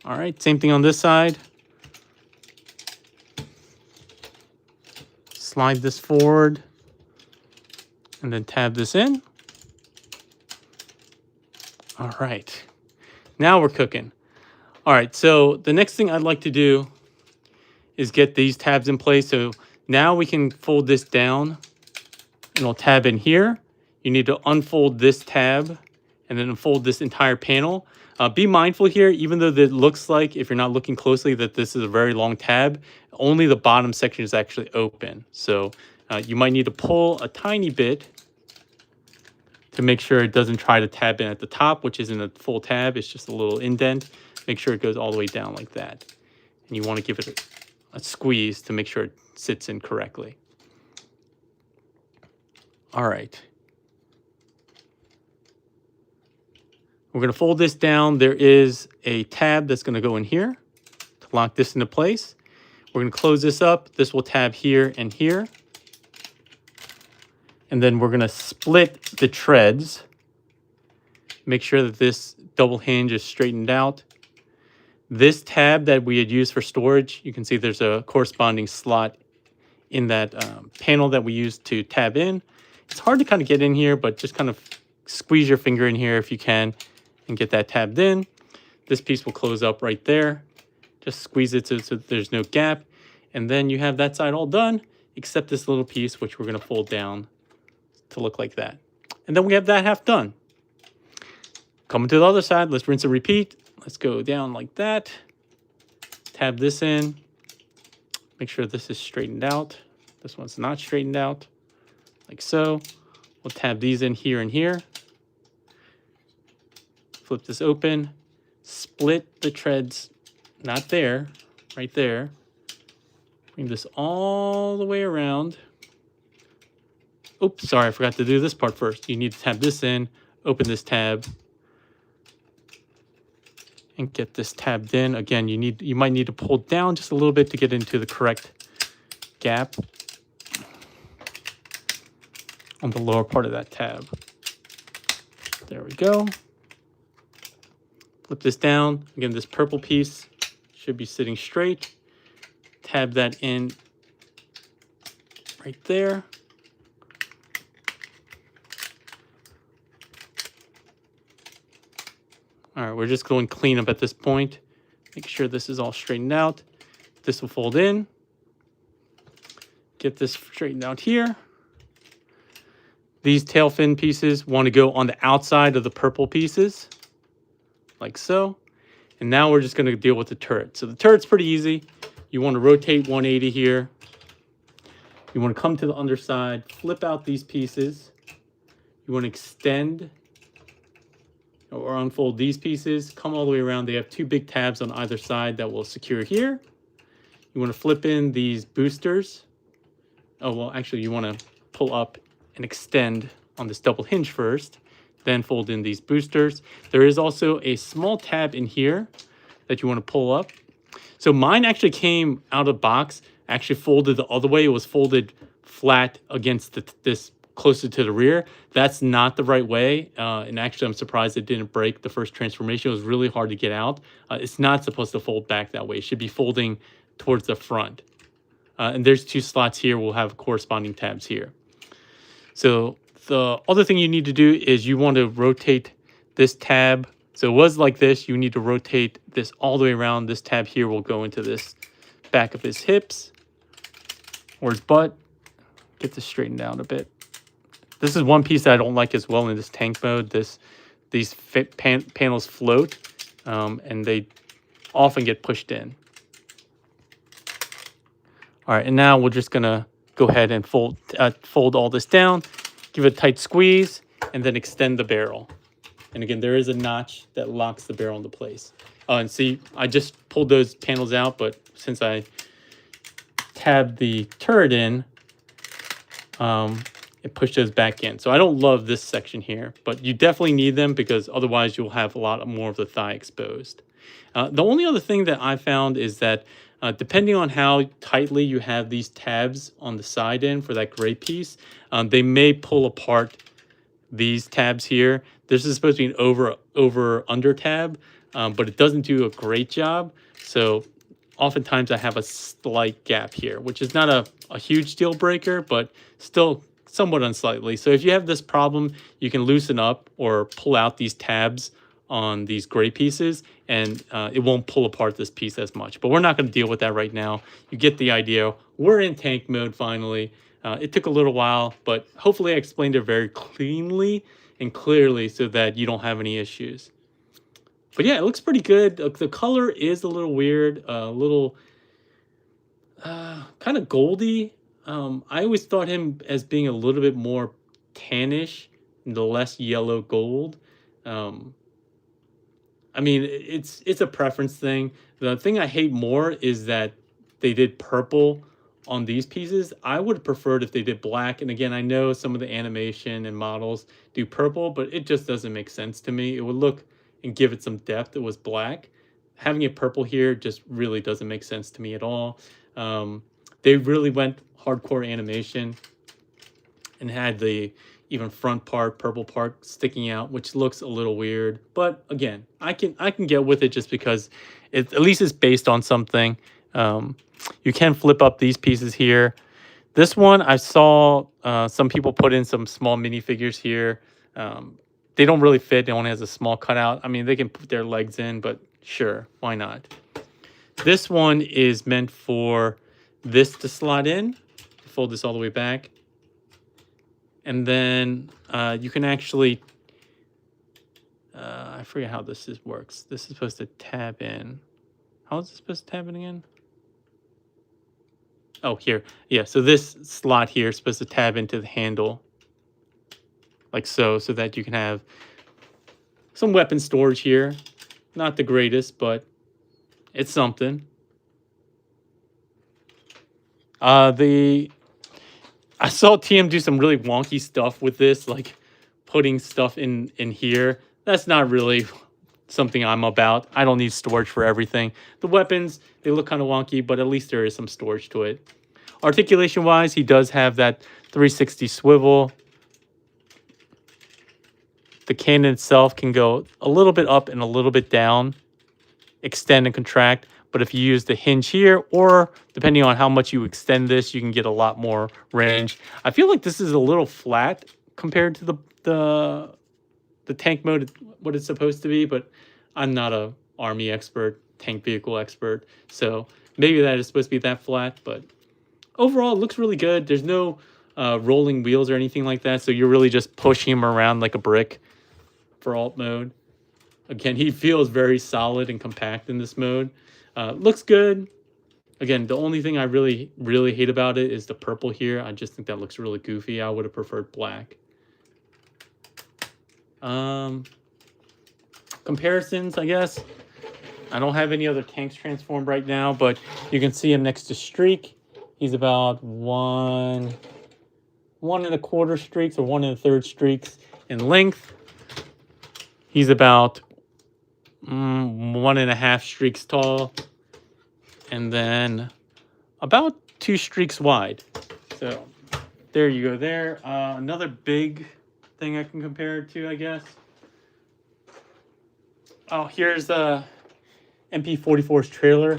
All right, same thing on this side. Slide this forward, and then tab this in. All right, now we're cooking. All right, so the next thing I'd like to do is get these tabs in place. So now we can fold this down and we'll tab in here. You need to unfold this tab and then unfold this entire panel. Be mindful here, even though it looks like, if you're not looking closely, that this is a very long tab, only the bottom section is actually open. So you might need to pull a tiny bit to make sure it doesn't try to tab in at the top, which isn't a full tab, it's just a little indent. Make sure it goes all the way down like that. And you want to give it a squeeze to make sure it sits in correctly. All right. We're going to fold this down. There is a tab that's going to go in here to lock this into place. We're going to close this up. This will tab here and here. And then we're going to split the treads. Make sure that this double hinge is straightened out. This tab that we had used for storage, you can see there's a corresponding slot in that panel that we used to tab in. It's hard to kind of get in here, but just kind of squeeze your finger in here if you can and get that tabbed in. This piece will close up right there. Just squeeze it so there's no gap. And then you have that side all done, except this little piece, which we're going to fold down to look like that. And then we have that half done. Coming to the other side, let's rinse and repeat. Let's go down like that. Tab this in. Make sure this is straightened out. This one's not straightened out, like so. We'll tab these in here and here. Flip this open. Split the treads, not there, right there. Bring this all the way around. Oops, sorry, I forgot to do this part first. You need to tab this in, open this tab, and get this tabbed in. Again, you might need to pull down just a little bit to get into the correct gap on the lower part of that tab. There we go. Flip this down. Again, this purple piece should be sitting straight. Tab that in right there. All right, we're just going clean up at this point. Make sure this is all straightened out. This will fold in. Get this straightened out here. These tail fin pieces want to go on the outside of the purple pieces, like so. And now we're just going to deal with the turret. So the turret's pretty easy. You want to rotate 180 here. You want to come to the underside, flip out these pieces. You want to extend or unfold these pieces, come all the way around. They have two big tabs on either side that will secure here. You want to flip in these boosters. Oh, well, actually, you want to pull up and extend on this double hinge first, then fold in these boosters. There is also a small tab in here that you want to pull up. So mine actually came out of box, actually folded the other way. It was folded flat against this closer to the rear. That's not the right way. And actually, I'm surprised it didn't break the first transformation. It was really hard to get out. It's not supposed to fold back that way. It should be folding towards the front. And there's two slots here. We'll have corresponding tabs here. So the other thing you need to do is you want to rotate this tab. So it was like this. You need to rotate this all the way around. This tab here will go into this back of his hips or his butt. Get this straightened out a bit. This is one piece that I don't like as well in this tank mode. These panels float, and they often get pushed in. All right, and now we're just gonna go ahead and fold all this down, give it a tight squeeze, and then extend the barrel. And again, there is a notch that locks the barrel into place. And see, I just pulled those panels out, but since I tabbed the turret in, it pushed those back in. So I don't love this section here, but you definitely need them because otherwise you'll have a lot more of the thigh exposed. The only other thing that I found is that depending on how tightly you have these tabs on the side end for that gray piece, they may pull apart these tabs here. This is supposed to be an over-under tab, but it doesn't do a great job. So oftentimes I have a slight gap here, which is not a huge deal breaker, but still somewhat unsightly. So if you have this problem, you can loosen up or pull out these tabs on these gray pieces, and it won't pull apart this piece as much. But we're not going to deal with that right now. You get the idea. We're in tank mode finally. It took a little while, but hopefully I explained it very cleanly and clearly so that you don't have any issues. But yeah, it looks pretty good. The color is a little weird, a little kind of goldy. I always thought him as being a little bit more tannish, the less yellow gold. I mean, it's a preference thing. The thing I hate more is that they did purple on these pieces. I would have preferred if they did black. And again, I know some of the animation and models do purple, but it just doesn't make sense to me. It would look and give it some depth. It was black. Having it purple here just really doesn't make sense to me at all. They really went hardcore animation and had the even front part, purple part sticking out, which looks a little weird. But again, I can get with it just because it at least it's based on something. You can flip up these pieces here. This one, I saw some people put in some small minifigures here. They don't really fit. It only has a small cutout. I mean, they can put their legs in, but sure, why not? This one is meant for this to slot in. Fold this all the way back. And then you can actually, I forget how works. This is supposed to tab in. How is this supposed to tab in again? Oh, here. Yeah, so this slot here is supposed to tab into the handle. Like so that you can have some weapon storage here. Not the greatest, but it's something. I saw TM do some really wonky stuff with this, like putting stuff in here. That's not really something I'm about. I don't need storage for everything. The weapons, they look kind of wonky, but at least there is some storage to it. Articulation wise, he does have that 360 swivel. The cannon itself can go a little bit up and a little bit down, extend and contract. But if you use the hinge here, or depending on how much you extend this, you can get a lot more range. I feel like this is a little flat compared to the tank mode, what it's supposed to be, but I'm not a army expert, tank vehicle expert, so maybe that is supposed to be that flat, but overall it looks really good. There's no rolling wheels or anything like that, so you're really just pushing him around like a brick for alt mode. Again, he feels very solid and compact in this mode. Looks good. Again, the only thing I really hate about it is the purple here. I just think that looks really goofy. I would have preferred black. Comparisons, I guess. I don't have any other tanks transformed right now, but you can see him next to Streak. He's about 1 1.25 streaks or 1 1/3 streaks in length. He's about 1.5 streaks tall, and then about 2 streaks wide. So there you go there. Another big thing I can compare it to, I guess. Oh, here's MP44's trailer.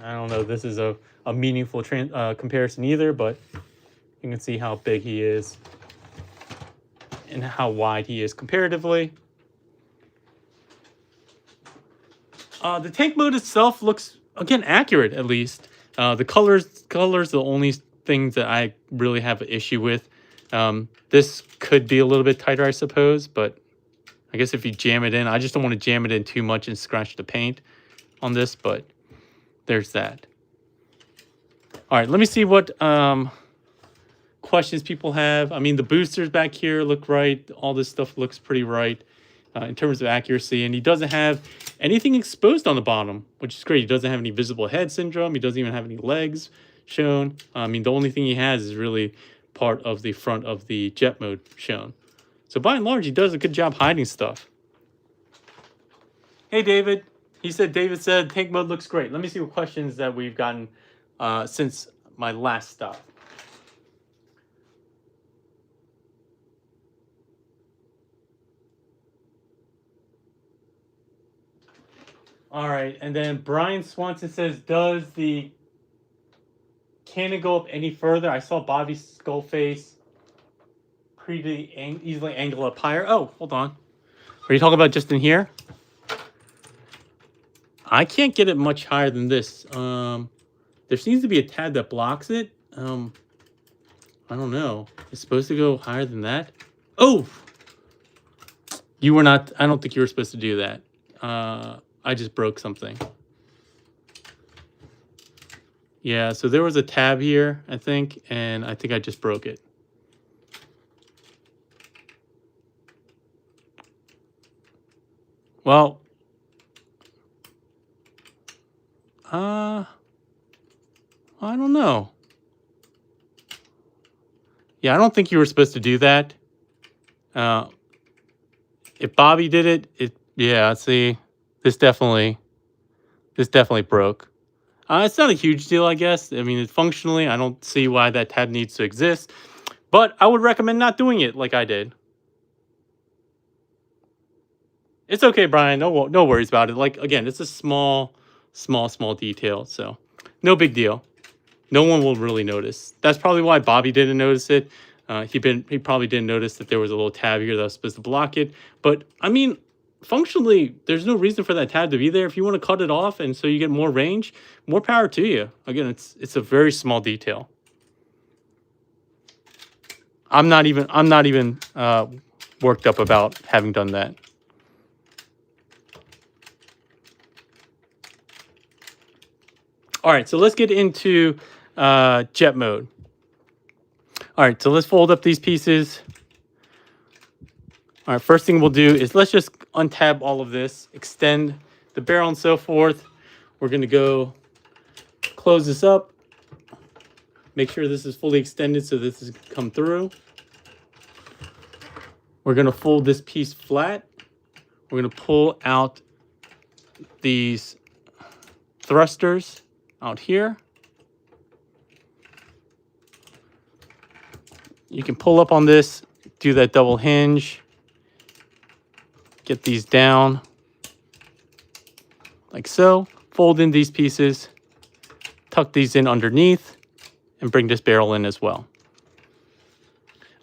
I don't know if this is a meaningful comparison either, but you can see how big he is and how wide he is comparatively. The tank mode itself looks, again, accurate, at least. The colors are the only things that I really have an issue with. This could be a little bit tighter, I suppose, but I guess if you jam it in, I just don't want to jam it in too much and scratch the paint on this, but there's that. All right, let me see what questions people have. I mean, the boosters back here look right. All this stuff looks pretty right in terms of accuracy, and he doesn't have anything exposed on the bottom, which is great. He doesn't have any visible head syndrome. He doesn't even have any legs shown. I mean, the only thing he has is really part of the front of the jet mode shown. So by and large, he does a good job hiding stuff. Hey, David. David said tank mode looks great. Let me see what questions that we've gotten since my last stop. All right, and then Brian Swanson says, does the cannon go up any further? I saw Bobby's skull face pretty easily angle up higher. Oh, hold on. Are you talking about just in here? I can't get it much higher than this. There seems to be a tab that blocks it. I don't know. It's supposed to go higher than that. Oh! You were not... I don't think you were supposed to do that. I just broke something. Yeah, so there was a tab here, I think, and I think I just broke it. Well, I don't know. Yeah, I don't think you were supposed to do that. If Bobby did it, yeah, see, this definitely broke. It's not a huge deal, I guess. I mean, functionally, I don't see why that tab needs to exist, but I would recommend not doing it like I did. It's okay, Brian. No worries about it. Like, again, it's a small detail, so no big deal. No one will really notice. That's probably why Bobby didn't notice it. He probably didn't notice that there was a little tab here that was supposed to block it. But I mean, functionally, there's no reason for that tab to be there. If you want to cut it off and so you get more range, more power to you. Again, it's a very small detail. I'm not even worked up about having done that. All right, so let's get into jet mode. All right, so let's fold up these pieces. All right, first thing we'll do is let's just untab all of this, extend the barrel and so forth. We're gonna go close this up, make sure this is fully extended so this is come through. We're gonna fold this piece flat. We're gonna pull out these thrusters out here. You can pull up on this, do that double hinge, get these down like so, fold in these pieces, tuck these in underneath, and bring this barrel in as well.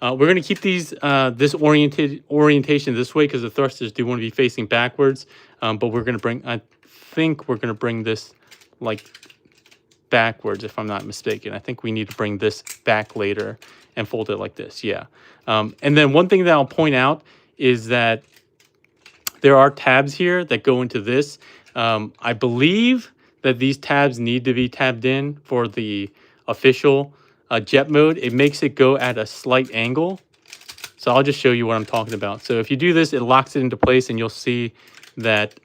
We're going to keep these this orientation this way because the thrusters do want to be facing backwards, but we're going to bring, I think we're going to bring this like backwards if I'm not mistaken. I think we need to bring this back later and fold it like this, yeah. And then one thing that I'll point out is that there are tabs here that go into this. I believe that these tabs need to be tabbed in for the official jet mode. It makes it go at a slight angle. So I'll just show you what I'm talking about. So if you do this, it locks it into place and you'll see that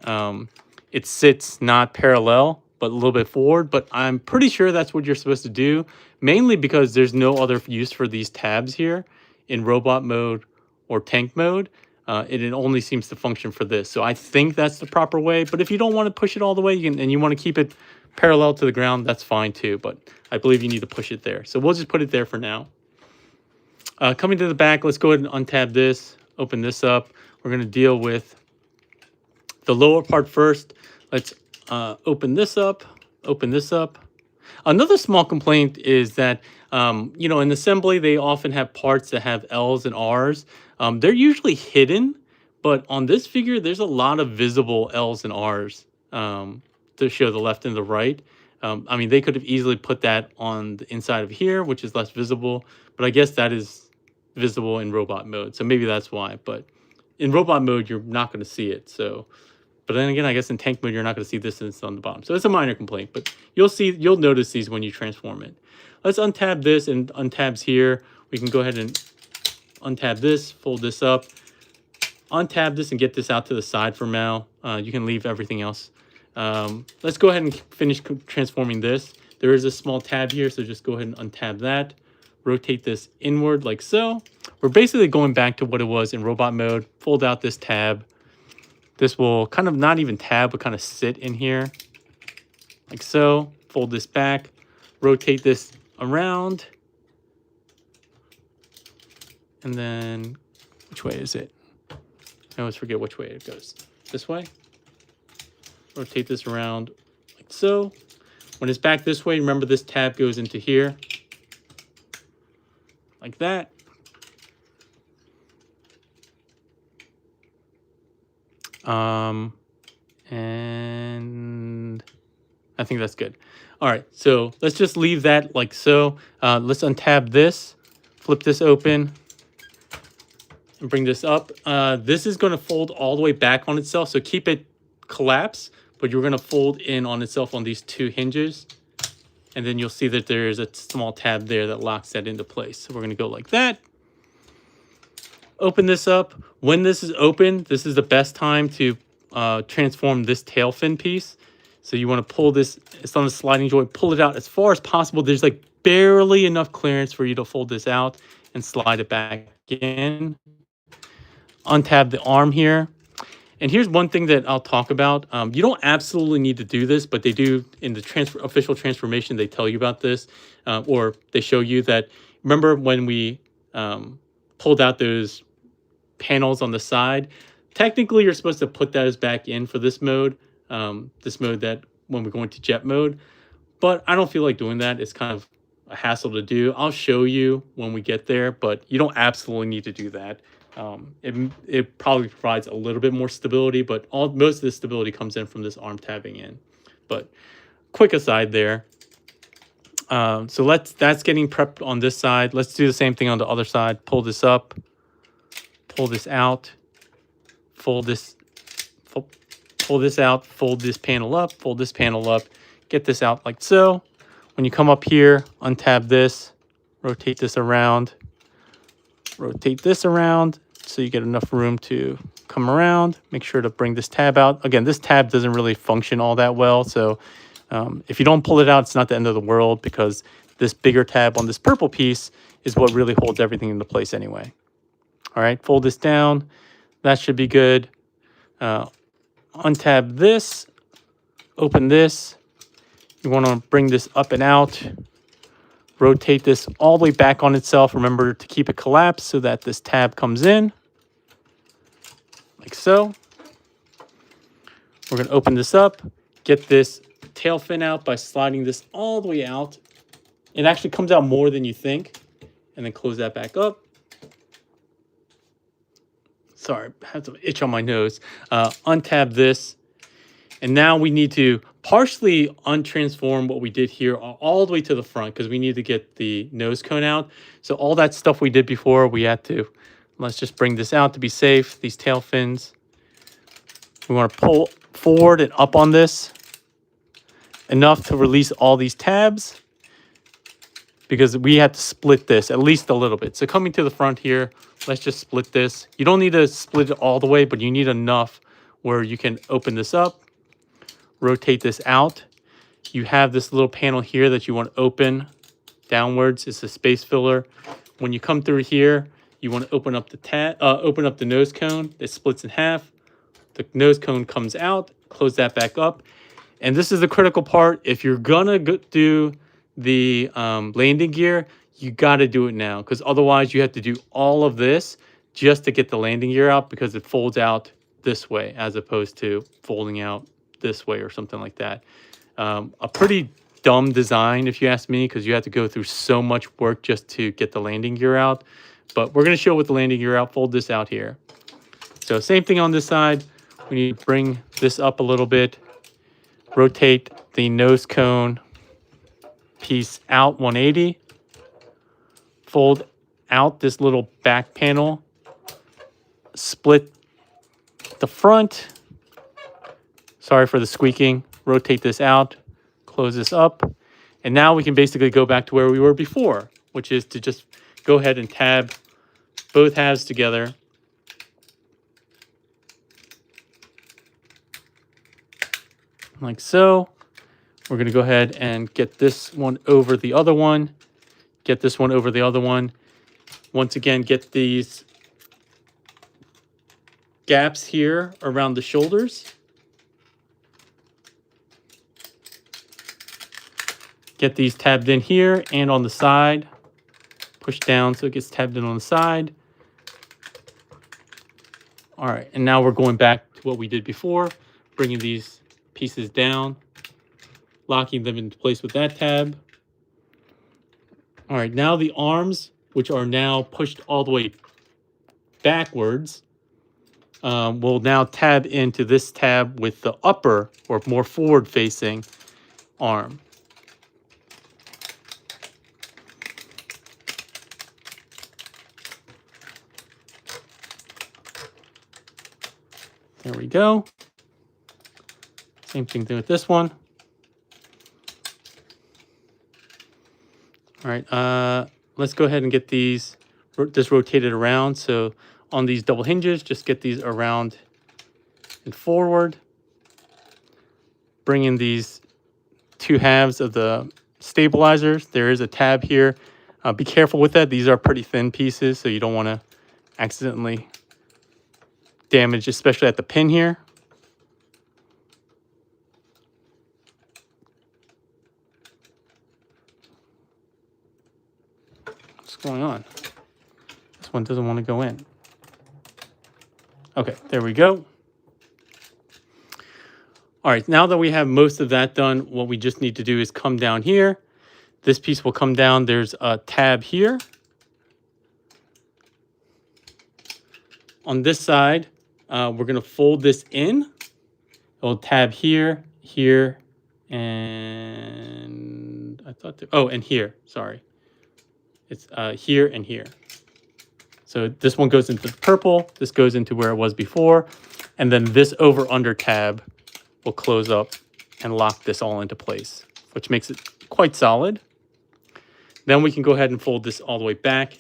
it sits not parallel, but a little bit forward. But I'm pretty sure that's what you're supposed to do, mainly because there's no other use for these tabs here in robot mode or tank mode. It only seems to function for this. So I think that's the proper way. But if you don't want to push it all the way and you want to keep it parallel to the ground, that's fine too. But I believe you need to push it there. So we'll just put it there for now. Coming to the back, let's go ahead and untab this, open this up. We're going to deal with the lower part first. Let's open this up, open this up. Another small complaint is that, you know, in assembly, they often have parts that have L's and R's. They're usually hidden, but on this figure, there's a lot of visible L's and R's to show the left and the right. I mean, they could have easily put that on the inside of here, which is less visible, but I guess that is visible in robot mode. So maybe that's why, but in robot mode, you're not going to see it. So, but then again, I guess in tank mode, you're not going to see this and it's on the bottom. So it's a minor complaint, but you'll notice these when you transform it. Let's untab this and untabs here. We can go ahead and untab this, fold this up, untab this and get this out to the side for now. You can leave everything else. Let's go ahead and finish transforming this. There is a small tab here, so just go ahead and untab that. Rotate this inward like so. We're basically going back to what it was in robot mode. Fold out this tab. This will kind of not even tab, but kind of sit in here like so. Fold this back. Rotate this around. And then, which way is it? I always forget which way it goes. This way. Rotate this around like so. When it's back this way, remember this tab goes into here. Like that. And I think that's good. All right, so let's just leave that like so. Let's untab this, flip this open, and bring this up. This is going to fold all the way back on itself, so keep it collapsed, but you're going to fold in on itself on these two hinges. And then you'll see that there's a small tab there that locks that into place. So we're going to go like that. Open this up. When this is open, this is the best time to transform this tail fin piece. So you want to pull this. It's on a sliding joint. Pull it out as far as possible. There's like barely enough clearance for you to fold this out and slide it back in. Untab the arm here. And here's one thing that I'll talk about. You don't absolutely need to do this, but they do in the official transformation, they tell you about this, or they show you that. Remember when we pulled out those panels on the side? Technically, you're supposed to put those back in for this mode that when we're going to jet mode. But I don't feel like doing that. It's kind of a hassle to do. I'll show you when we get there, but you don't absolutely need to do that. It probably provides a little bit more stability, but most of the stability comes in from this arm tabbing in. But quick aside there. So that's getting prepped on this side. Let's do the same thing on the other side. Pull this up, pull this out, pull this out, fold this panel up, fold this panel up, get this out like so. When you come up here, untab this, rotate this around, rotate this around so you get enough room to come around. Make sure to bring this tab out. Again, this tab doesn't really function all that well, so if you don't pull it out, it's not the end of the world, because this bigger tab on this purple piece is what really holds everything into place anyway. All right, fold this down. That should be good. Untab this, open this. You want to bring this up and out. Rotate this all the way back on itself. Remember to keep it collapsed so that this tab comes in, like so. We're going to open this up, get this tail fin out by sliding this all the way out. It actually comes out more than you think. And then close that back up. Sorry, I have some itch on my nose. Untab this. And now we need to partially untransform what we did here all the way to the front, because we need to get the nose cone out. So all that stuff we did before, we had to, let's just bring this out to be safe, these tail fins. We want to pull forward and up on this enough to release all these tabs, because we had to split this at least a little bit. So coming to the front here, let's just split this. You don't need to split it all the way, but you need enough where you can open this up, rotate this out. You have this little panel here that you want to open downwards. It's a space filler. When you come through here, you want to open up the nose cone. It splits in half. The nose cone comes out. Close that back up. And this is the critical part. If you're gonna do the landing gear, you got to do it now, because otherwise you have to do all of this just to get the landing gear out, because it folds out this way as opposed to folding out this way or something like that. A pretty dumb design, if you ask me, because you have to go through so much work just to get the landing gear out. But we're going to show with the landing gear out. Fold this out here. So same thing on this side. We need to bring this up a little bit. Rotate the nose cone piece out 180. Fold out this little back panel. Split the front. Sorry for the squeaking. Rotate this out. Close this up. And now we can basically go back to where we were before, which is to just go ahead and tab both halves together. Like so. We're going to go ahead and get this one over the other one. Get this one over the other one. Once again, get these gaps here around the shoulders. Get these tabbed in here and on the side. Push down so it gets tabbed in on the side. All right, and now we're going back to what we did before, bringing these pieces down, locking them into place with that tab. All right, now the arms, which are now pushed all the way backwards, will now tab into this tab with the upper or more forward-facing arm. There we go. Same thing with this one. All right, let's go ahead and get this rotated around. So on these double hinges, just get these around and forward. Bring in these two halves of the stabilizers. There is a tab here. Be careful with that. These are pretty thin pieces, so you don't want to accidentally damage, especially at the pin here. What's going on? This one doesn't want to go in. Okay, there we go. All right, now that we have most of that done, what we just need to do is come down here. This piece will come down. There's a tab here. On this side, we're going to fold this in. It'll tab here, here, and I thought, and here, sorry. It's here and here. So this one goes into the purple, this goes into where it was before, and then this over under tab will close up and lock this all into place, which makes it quite solid. Then we can go ahead and fold this all the way back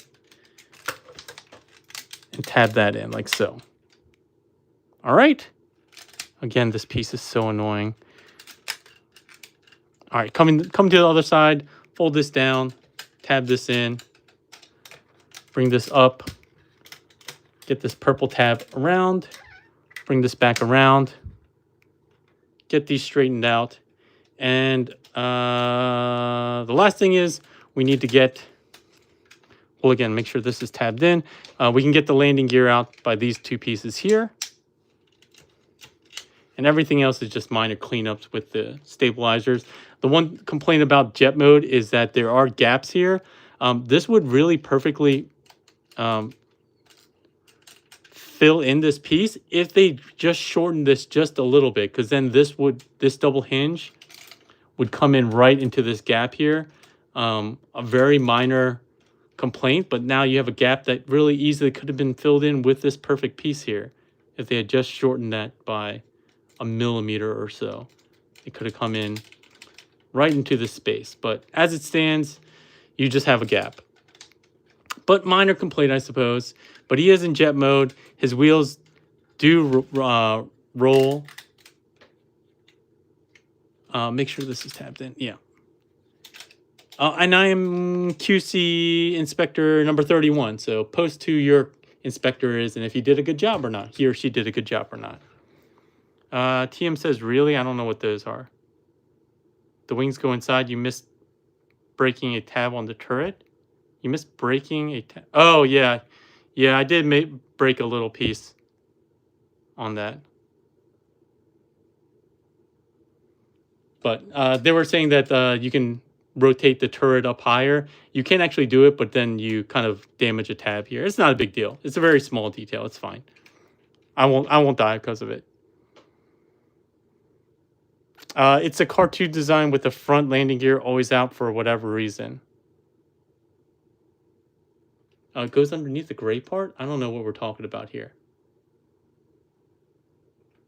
and tab that in like so. All right. Again, this piece is so annoying. All right, come to the other side, fold this down, tab this in, bring this up, get this purple tab around, bring this back around, get these straightened out. And the last thing is we need to get, well, again, make sure this is tabbed in. We can get the landing gear out by these two pieces here. And everything else is just minor cleanups with the stabilizers. The one complaint about jet mode is that there are gaps here. This would really perfectly fill in this piece if they just shorten this just a little bit, because then this double hinge would come in right into this gap here. A very minor complaint, but now you have a gap that really easily could have been filled in with this perfect piece here if they had just shortened that by a millimeter or so. It could have come in right into the space, but as it stands, you just have a gap. But minor complaint, I suppose. But he is in jet mode. His wheels do roll. Make sure this is tabbed in. Yeah. And I am QC inspector number 31. So post who your inspector is and if he did a good job or not. He or she did a good job or not. TM says, really? I don't know what those are. The wings go inside. You missed breaking a tab on the turret. You missed breaking a tab. Oh, yeah. Yeah, I did break a little piece on that. But they were saying that you can rotate the turret up higher. You can actually do it, but then you kind of damage a tab here. It's not a big deal. It's a very small detail. It's fine. I won't die because of it. It's a cartoon design with the front landing gear always out for whatever reason. It goes underneath the gray part? I don't know what we're talking about here.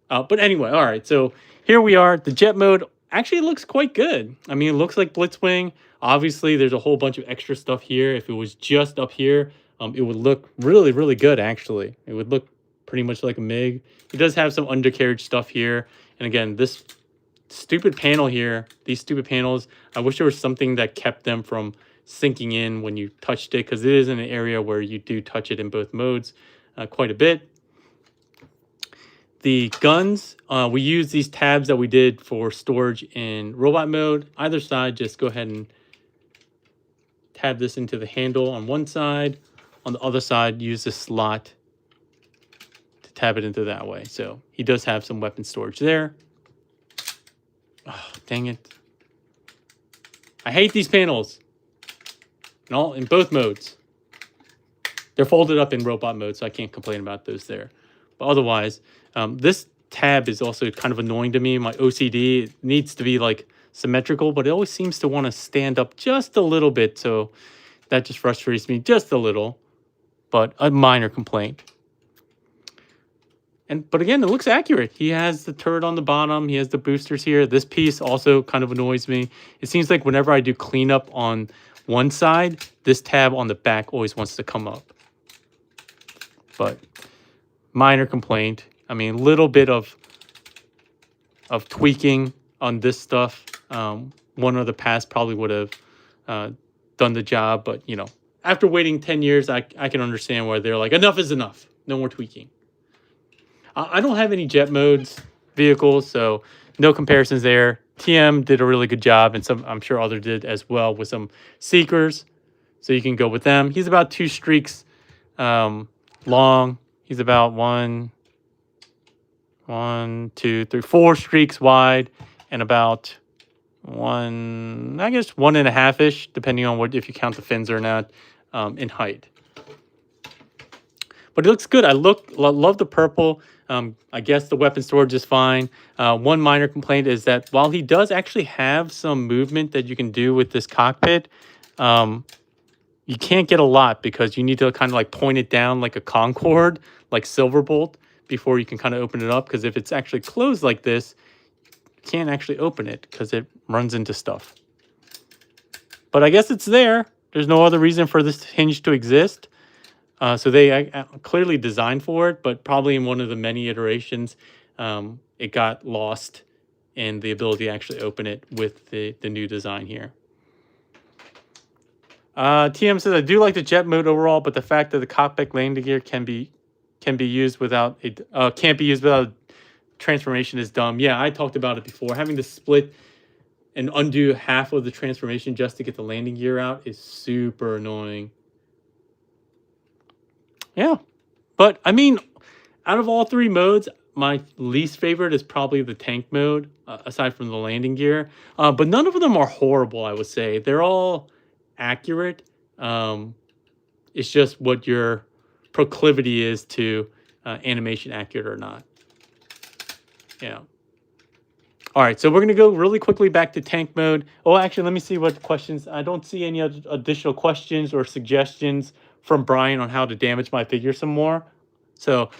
But anyway, all right. So here we are. The jet mode actually looks quite good. I mean, it looks like Blitzwing. Obviously, there's a whole bunch of extra stuff here. If it was just up here, it would look really, really good, actually. It would look pretty much like a MiG. It does have some undercarriage stuff here. And again, this stupid panel here, these stupid panels, I wish there was something that kept them from sinking in when you touched it, because it is in an area where you do touch it in both modes quite a bit. The guns, we use these tabs that we did for storage in robot mode. Either side, just go ahead and tab this into the handle on one side. On the other side, use this slot to tab it into that way. So he does have some weapon storage there. Oh, dang it. I hate these panels. In both modes. They're folded up in robot mode, so I can't complain about those there. But otherwise, this tab is also kind of annoying to me. My OCD, it needs to be like symmetrical, but it always seems to want to stand up just a little bit. So that just frustrates me just a little, but a minor complaint. But again, it looks accurate. He has the turret on the bottom. He has the boosters here. This piece also kind of annoys me. It seems like whenever I do cleanup on one side, this tab on the back always wants to come up. But minor complaint. I mean, a little bit of tweaking on this stuff. One of the past probably would have done the job. But, you know, after waiting 10 years, I can understand why they're like, enough is enough. No more tweaking. I don't have any jet modes vehicles, so no comparisons there. TM did a really good job, and I'm sure others did as well with some Seekers. So you can go with them. He's about 2 streaks long. He's about 4 streaks wide, and about 1.5-ish, depending on if you count the fins or not, in height. But it looks good. I love the purple. I guess the weapon storage is fine. One minor complaint is that while he does actually have some movement that you can do with this cockpit, you can't get a lot because you need to kind of like point it down like a Concorde, like Silverbolt, before you can kind of open it up. Because if it's actually closed like this, can't actually open it because it runs into stuff. But I guess it's there. There's no other reason for this hinge to exist. So they clearly designed for it, but probably in one of the many iterations, it got lost in the ability to actually open it with the new design here. TM says, I do like the jet mode overall, but the fact that the cockpit landing gear can be used without a can't be used without a transformation is dumb. Yeah, I talked about it before. Having to split and undo half of the transformation just to get the landing gear out is super annoying. Yeah, but I mean, out of all three modes, my least favorite is probably the tank mode, aside from the landing gear. But none of them are horrible, I would say. They're all accurate. It's just what your proclivity is to animation accurate or not. Yeah. All right, so we're going to go really quickly back to tank mode. Oh, actually, let me see what questions. I don't see any other additional questions or suggestions from Brian on how to damage my figure some more. So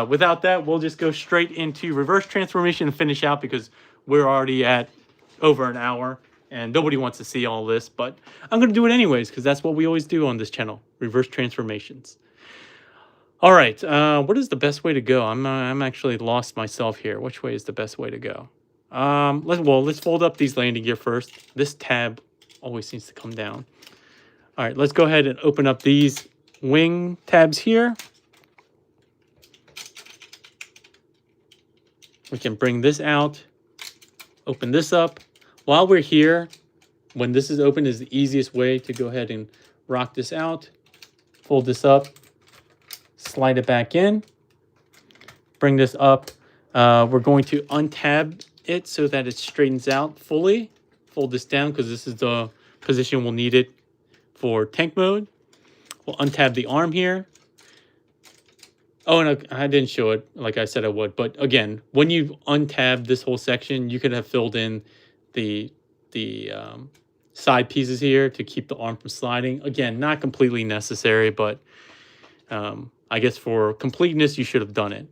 without that, we'll just go straight into reverse transformation and finish out because we're already at over an hour and nobody wants to see all this. But I'm going to do it anyways because that's what we always do on this channel, reverse transformations. All right, what is the best way to go? I'm actually lost myself here. Which way is the best way to go? Let's fold up these landing gear first. This tab always seems to come down. All right, let's go ahead and open up these wing tabs here. We can bring this out, open this up. While we're here, when this is open is the easiest way to go ahead and rock this out, fold this up, slide it back in, bring this up. We're going to untab it so that it straightens out fully. Fold this down because this is the position we'll need it for tank mode. We'll untab the arm here. Oh, and I didn't show it like I said I would. But again, when you untab this whole section, you could have filled in the side pieces here to keep the arm from sliding. Again, not completely necessary, but I guess for completeness, you should have done it.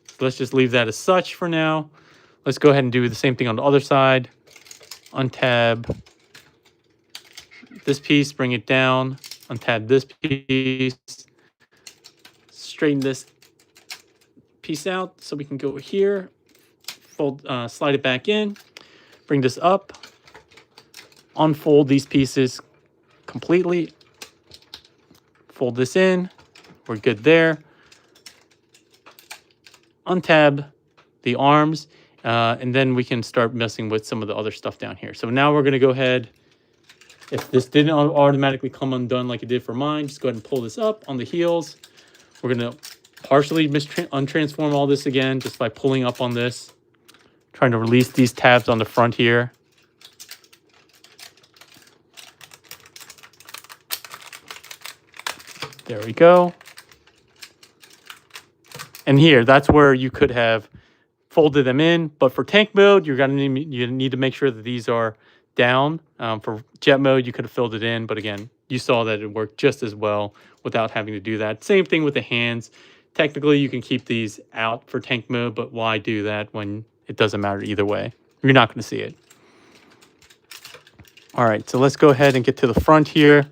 So let's just leave that as such for now. Let's go ahead and do the same thing on the other side. Untab this piece, bring it down. Untab this piece. Straighten this piece out so we can go here. Fold, slide it back in. Bring this up. Unfold these pieces completely. Fold this in. We're good there. Untab the arms. And then we can start messing with some of the other stuff down here. So now we're going to go ahead. If this didn't automatically come undone like it did for mine, just go ahead and pull this up on the heels. We're going to partially untransform all this again just by pulling up on this. Trying to release these tabs on the front here. There we go. And here, that's where you could have folded them in. But for tank mode, you need to make sure that these are down. For jet mode, you could have filled it in. But again, you saw that it worked just as well without having to do that. Same thing with the hands. Technically, you can keep these out for tank mode, but why do that when it doesn't matter either way? You're not going to see it. All right, so let's go ahead and get to the front here.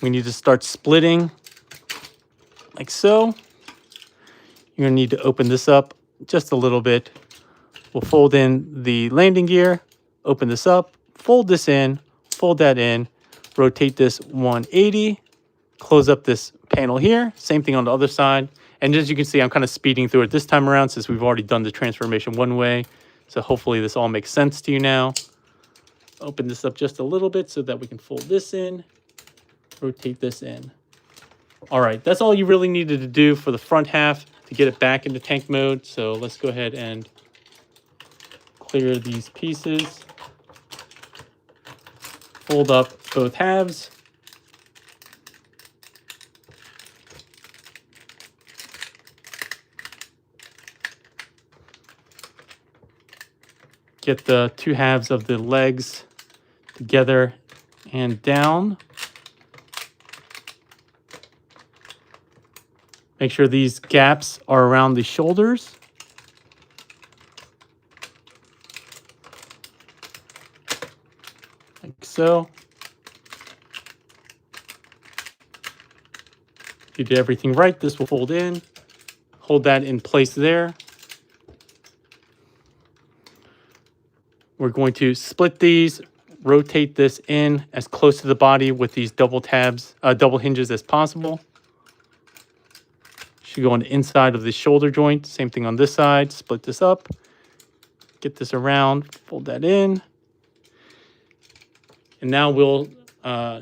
We need to start splitting like so. You're going to need to open this up just a little bit. We'll fold in the landing gear, open this up, fold this in, fold that in, rotate this 180, close up this panel here. Same thing on the other side. And as you can see, I'm kind of speeding through it this time around since we've already done the transformation one way. So hopefully this all makes sense to you now. Open this up just a little bit so that we can fold this in, rotate this in. All right, that's all you really needed to do for the front half to get it back into tank mode. So let's go ahead and clear these pieces. Fold up both halves. Get the two halves of the legs together and down. Make sure these gaps are around the shoulders. like so. If you did everything right, this will fold in. Hold that in place there. We're going to split these, rotate this in as close to the body with these double tabs, double hinges as possible. Should go on the inside of the shoulder joint. Same thing on this side. Split this up. Get this around. Fold that in. And now we'll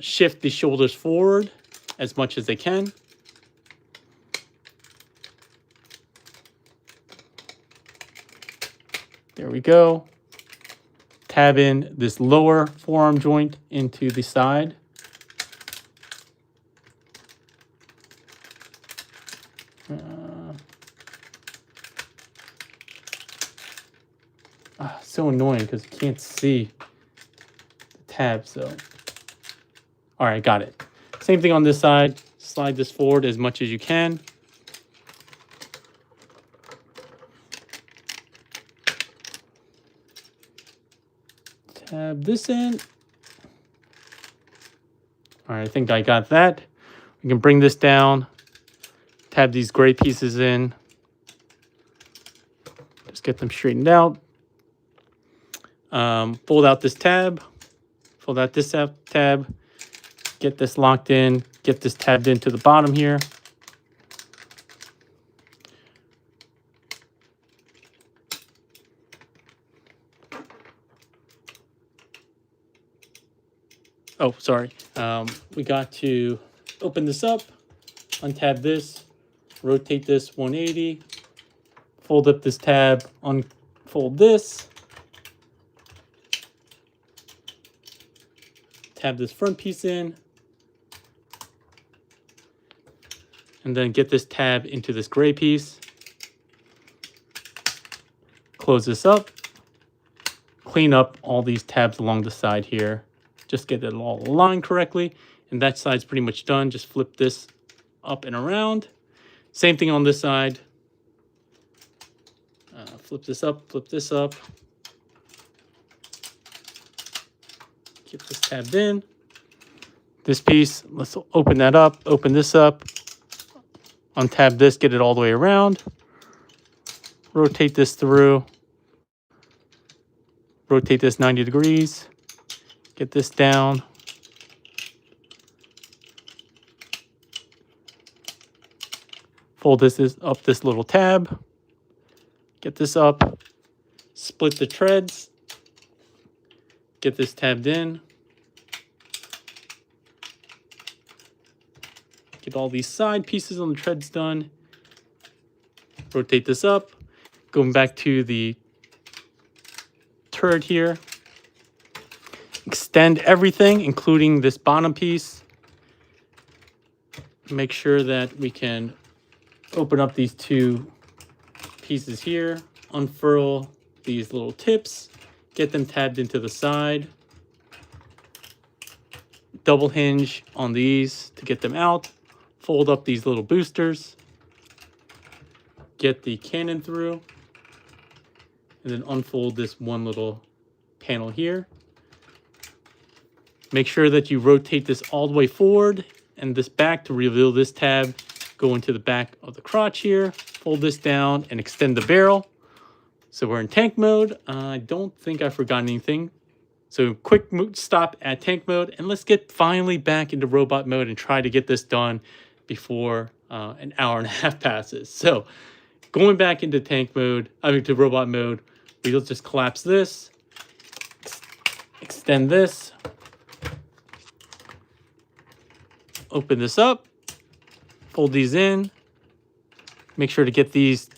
shift the shoulders forward as much as they can. There we go. Tab in this lower forearm joint into the side. So annoying because you can't see the tab. So, all right, got it. Same thing on this side. Slide this forward as much as you can. Tab this in. All right, I think I got that. We can bring this down. Tab these gray pieces in. Just get them straightened out. Fold out this tab. Fold out this tab. Get this locked in. Get this tabbed into the bottom here. Oh, sorry. We got to open this up, untab this, rotate this 180, fold up this tab, unfold this, tab this front piece in, and then get this tab into this gray piece. Close this up, clean up all these tabs along the side here. Just get it all aligned correctly. And that side's pretty much done. Just flip this up and around. Same thing on this side. Flip this up, flip this up. Get this tabbed in. This piece, let's open that up, open this up. Untab this, get it all the way around. Rotate this through. Rotate this 90 degrees. Get this down. Fold this up this little tab. Get this up. Split the treads. Get this tabbed in. Get all these side pieces on the treads done. Rotate this up. Going back to the turret here. Extend everything, including this bottom piece. Make sure that we can open up these two pieces here, unfurl these little tips, get them tabbed into the side, double hinge on these to get them out, fold up these little boosters, get the cannon through, and then unfold this one little panel here. Make sure that you rotate this all the way forward and this back to reveal this tab. Go into the back of the crotch here, fold this down and extend the barrel. So we're in tank mode. I don't think I forgot anything. So quick stop at tank mode and let's get finally back into robot mode and try to get this done before an hour and a half passes. So going back into tank mode, to robot mode, we'll just collapse this, extend this, open this up, fold these in, make sure to get these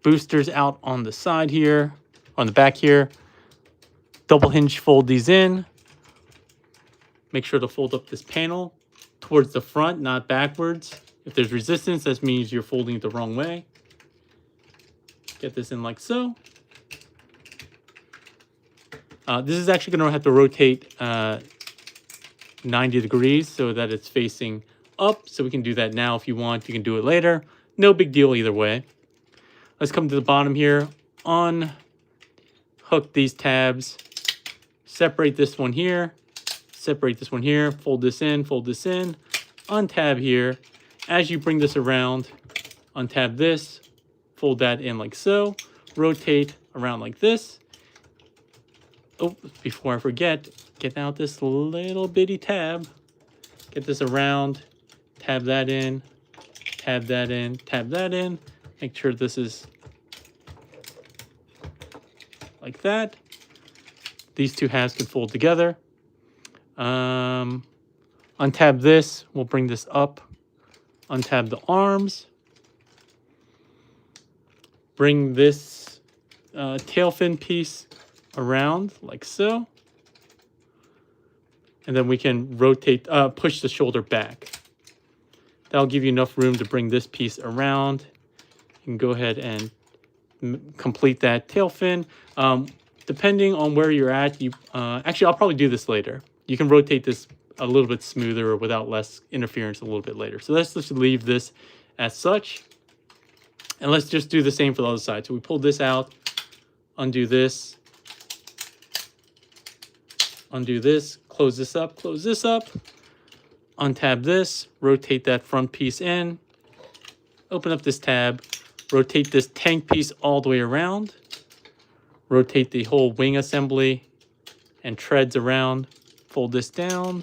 boosters out on the side here, on the back here, double hinge fold these in, make sure to fold up this panel towards the front, not backwards. If there's resistance, that means you're folding it the wrong way. Get this in like so. This is actually going to have to rotate 90 degrees so that it's facing up. So we can do that now if you want. You can do it later. No big deal either way. Let's come to the bottom here. Unhook these tabs. separate this one here, separate this one here, fold this in, untab here. As you bring this around, untab this, fold that in like so, rotate around like this. Oh, before I forget, get out this little bitty tab, get this around, tab that in, tab that in, tab that in, make sure this is like that. These two halves can fold together. Untab this, we'll bring this up, untab the arms, bring this tail fin piece around like so, and then we can rotate, push the shoulder back. That'll give you enough room to bring this piece around. You can go ahead and complete that tail fin. Depending on where you're at, actually, I'll probably do this later. You can rotate this a little bit smoother or without less interference a little bit later. So let's just leave this as such. And let's just do the same for the other side. So we pull this out, undo this, close this up, untab this, rotate that front piece in, open up this tab, rotate this tank piece all the way around, rotate the whole wing assembly and treads around, fold this down,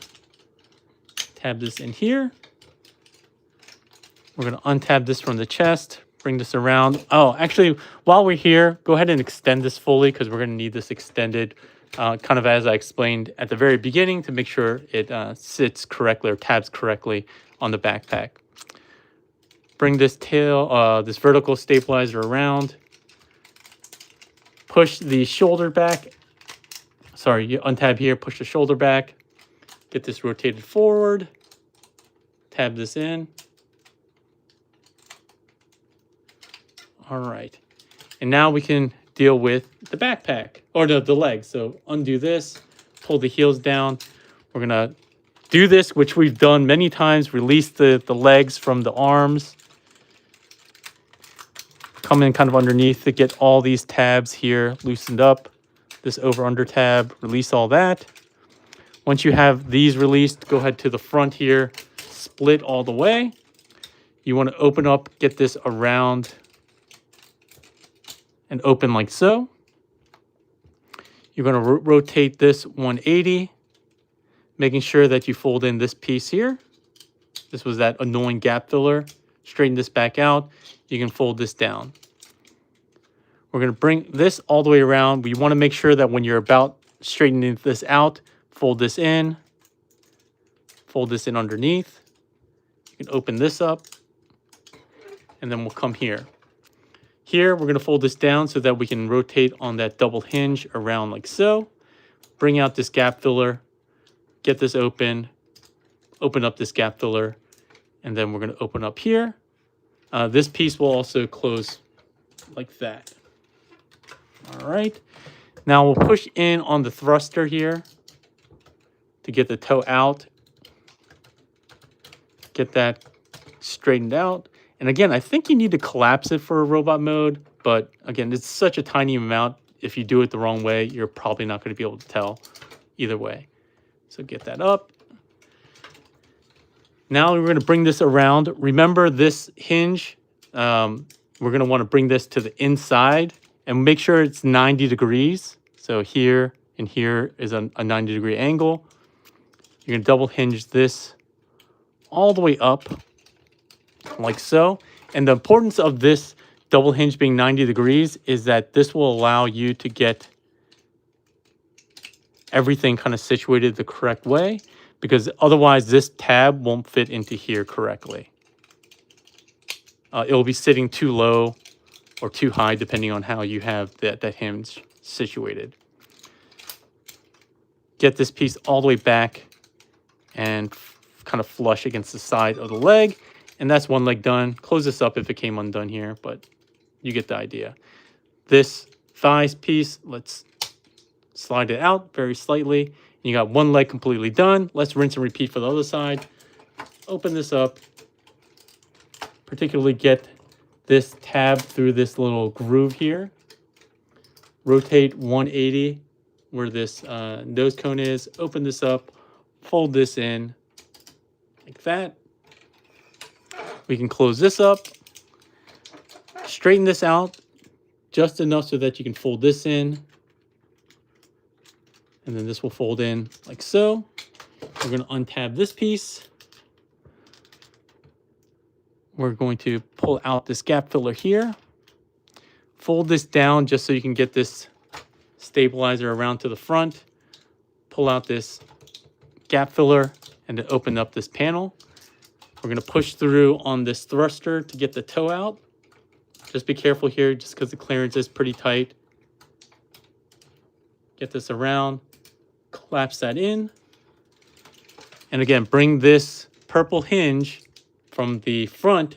tab this in here. We're going to untab this from the chest, bring this around. Oh, actually, while we're here, go ahead and extend this fully because we're going to need this extended kind of as I explained at the very beginning to make sure it sits correctly or tabs correctly on the backpack. Bring this tail, this vertical stabilizer around. Push the shoulder back. Sorry, you untab here, push the shoulder back. Get this rotated forward. Tab this in. All right. And now we can deal with the backpack, or the legs. So undo this, pull the heels down. We're gonna do this, which we've done many times, release the legs from the arms. Come in kind of underneath to get all these tabs here loosened up. This over-under tab, release all that. Once you have these released, go ahead to the front here, split all the way. You want to open up, get this around and open like so. You're going to rotate this 180, making sure that you fold in this piece here. This was that annoying gap filler. Straighten this back out. You can fold this down. We're going to bring this all the way around. We want to make sure that when you're about straightening this out, fold this in underneath. You can open this up, and then we'll come here. Here, we're going to fold this down so that we can rotate on that double hinge around like so. Bring out this gap filler, get this open up this gap filler, and then we're going to open up here. This piece will also close like that. All right. Now we'll push in on the thruster here to get the toe out. Get that straightened out. And again, I think you need to collapse it for a robot mode, but again, it's such a tiny amount. If you do it the wrong way, you're probably not going to be able to tell either way. So get that up. Now we're going to bring this around. Remember this hinge, we're going to want to bring this to the inside and make sure it's 90 degrees. So here and here is a 90-degree angle. You're going to double hinge this all the way up like so. And the importance of this double hinge being 90 degrees is that this will allow you to get everything kind of situated the correct way, because otherwise this tab won't fit into here correctly. It will be sitting too low or too high depending on how you have that hinge situated. Get this piece all the way back and kind of flush against the side of the leg. And that's one leg done. Close this up if it came undone here, but you get the idea. This thighs piece, let's slide it out very slightly. You got one leg completely done. Let's rinse and repeat for the other side. Open this up. Particularly get this tab through this little groove here. Rotate 180 where this nose cone is, open this up, fold this in like that. We can close this up, straighten this out just enough so that you can fold this in. And then this will fold in like so. We're going to untab this piece. We're going to pull out this gap filler here. Fold this down just so you can get this stabilizer around to the front. Pull out this gap filler and to open up this panel. We're going to push through on this thruster to get the toe out. Just be careful here just because the clearance is pretty tight. Get this around, collapse that in. And again, bring this purple hinge from the front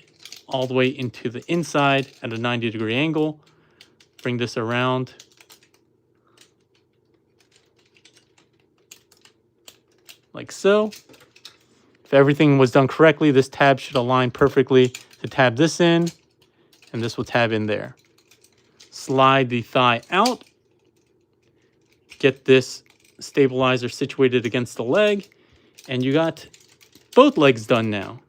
all the way into the inside at a 90-degree angle. Bring this around. Like so. If everything was done correctly, this tab should align perfectly to tab this in, and this will tab in there. Slide the thigh out. Get this stabilizer situated against the leg, and you got both legs done now.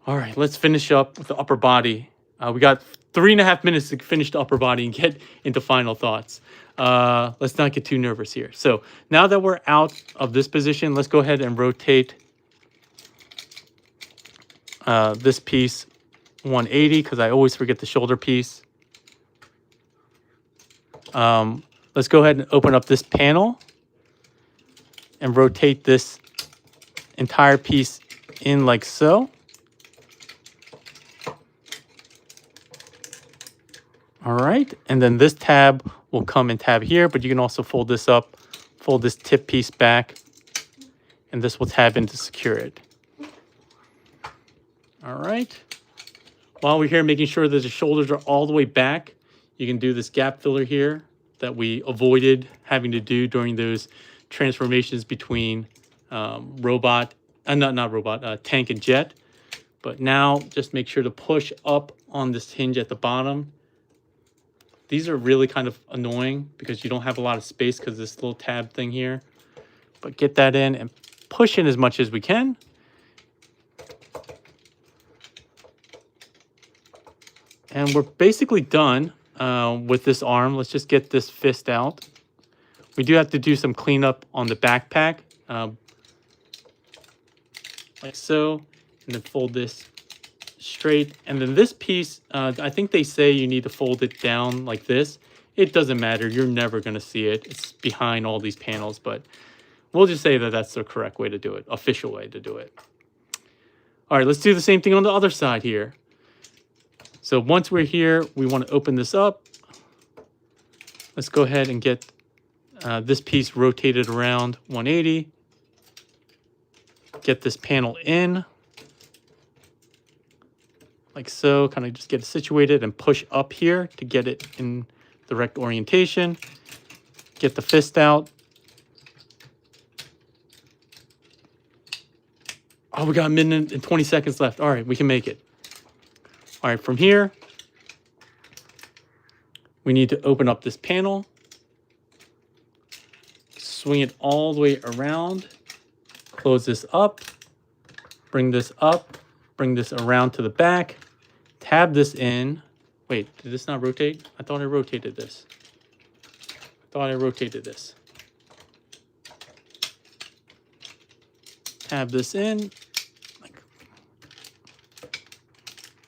All right, let's finish up with the upper body. We got 3.5 minutes to finish the upper body and get into final thoughts. Let's not get too nervous here. So now that we're out of this position, let's go ahead and rotate this piece 180 because I always forget the shoulder piece. Let's go ahead and open up this panel and rotate this entire piece in like so. All right, and then this tab will come and tab here, but you can also fold this up, fold this tip piece back, and this will tab in to secure it. All right. While we're here making sure that the shoulders are all the way back, you can do this gap filler here that we avoided having to do during those transformations between tank and jet. But now just make sure to push up on this hinge at the bottom. These are really kind of annoying because you don't have a lot of space because this little tab thing here. But get that in and push in as much as we can. And we're basically done with this arm. Let's just get this fist out. We do have to do some cleanup on the backpack. Like so. And then fold this straight. And then this piece, I think they say you need to fold it down like this. It doesn't matter. You're never going to see it. It's behind all these panels. But we'll just say that that's the correct way to do it. Official way to do it. All right, let's do the same thing on the other side here. So once we're here, we want to open this up. Let's go ahead and get this piece rotated around 180. Get this panel in. Like so, kind of just get it situated and push up here to get it in the correct orientation. Get the fist out. Oh, we got a minute and 20 seconds left. All right, we can make it. All right, from here, we need to open up this panel. Swing it all the way around. Close this up. Bring this up. Bring this around to the back. Tab this in. Wait, did this not rotate? I thought I rotated this. Tab this in.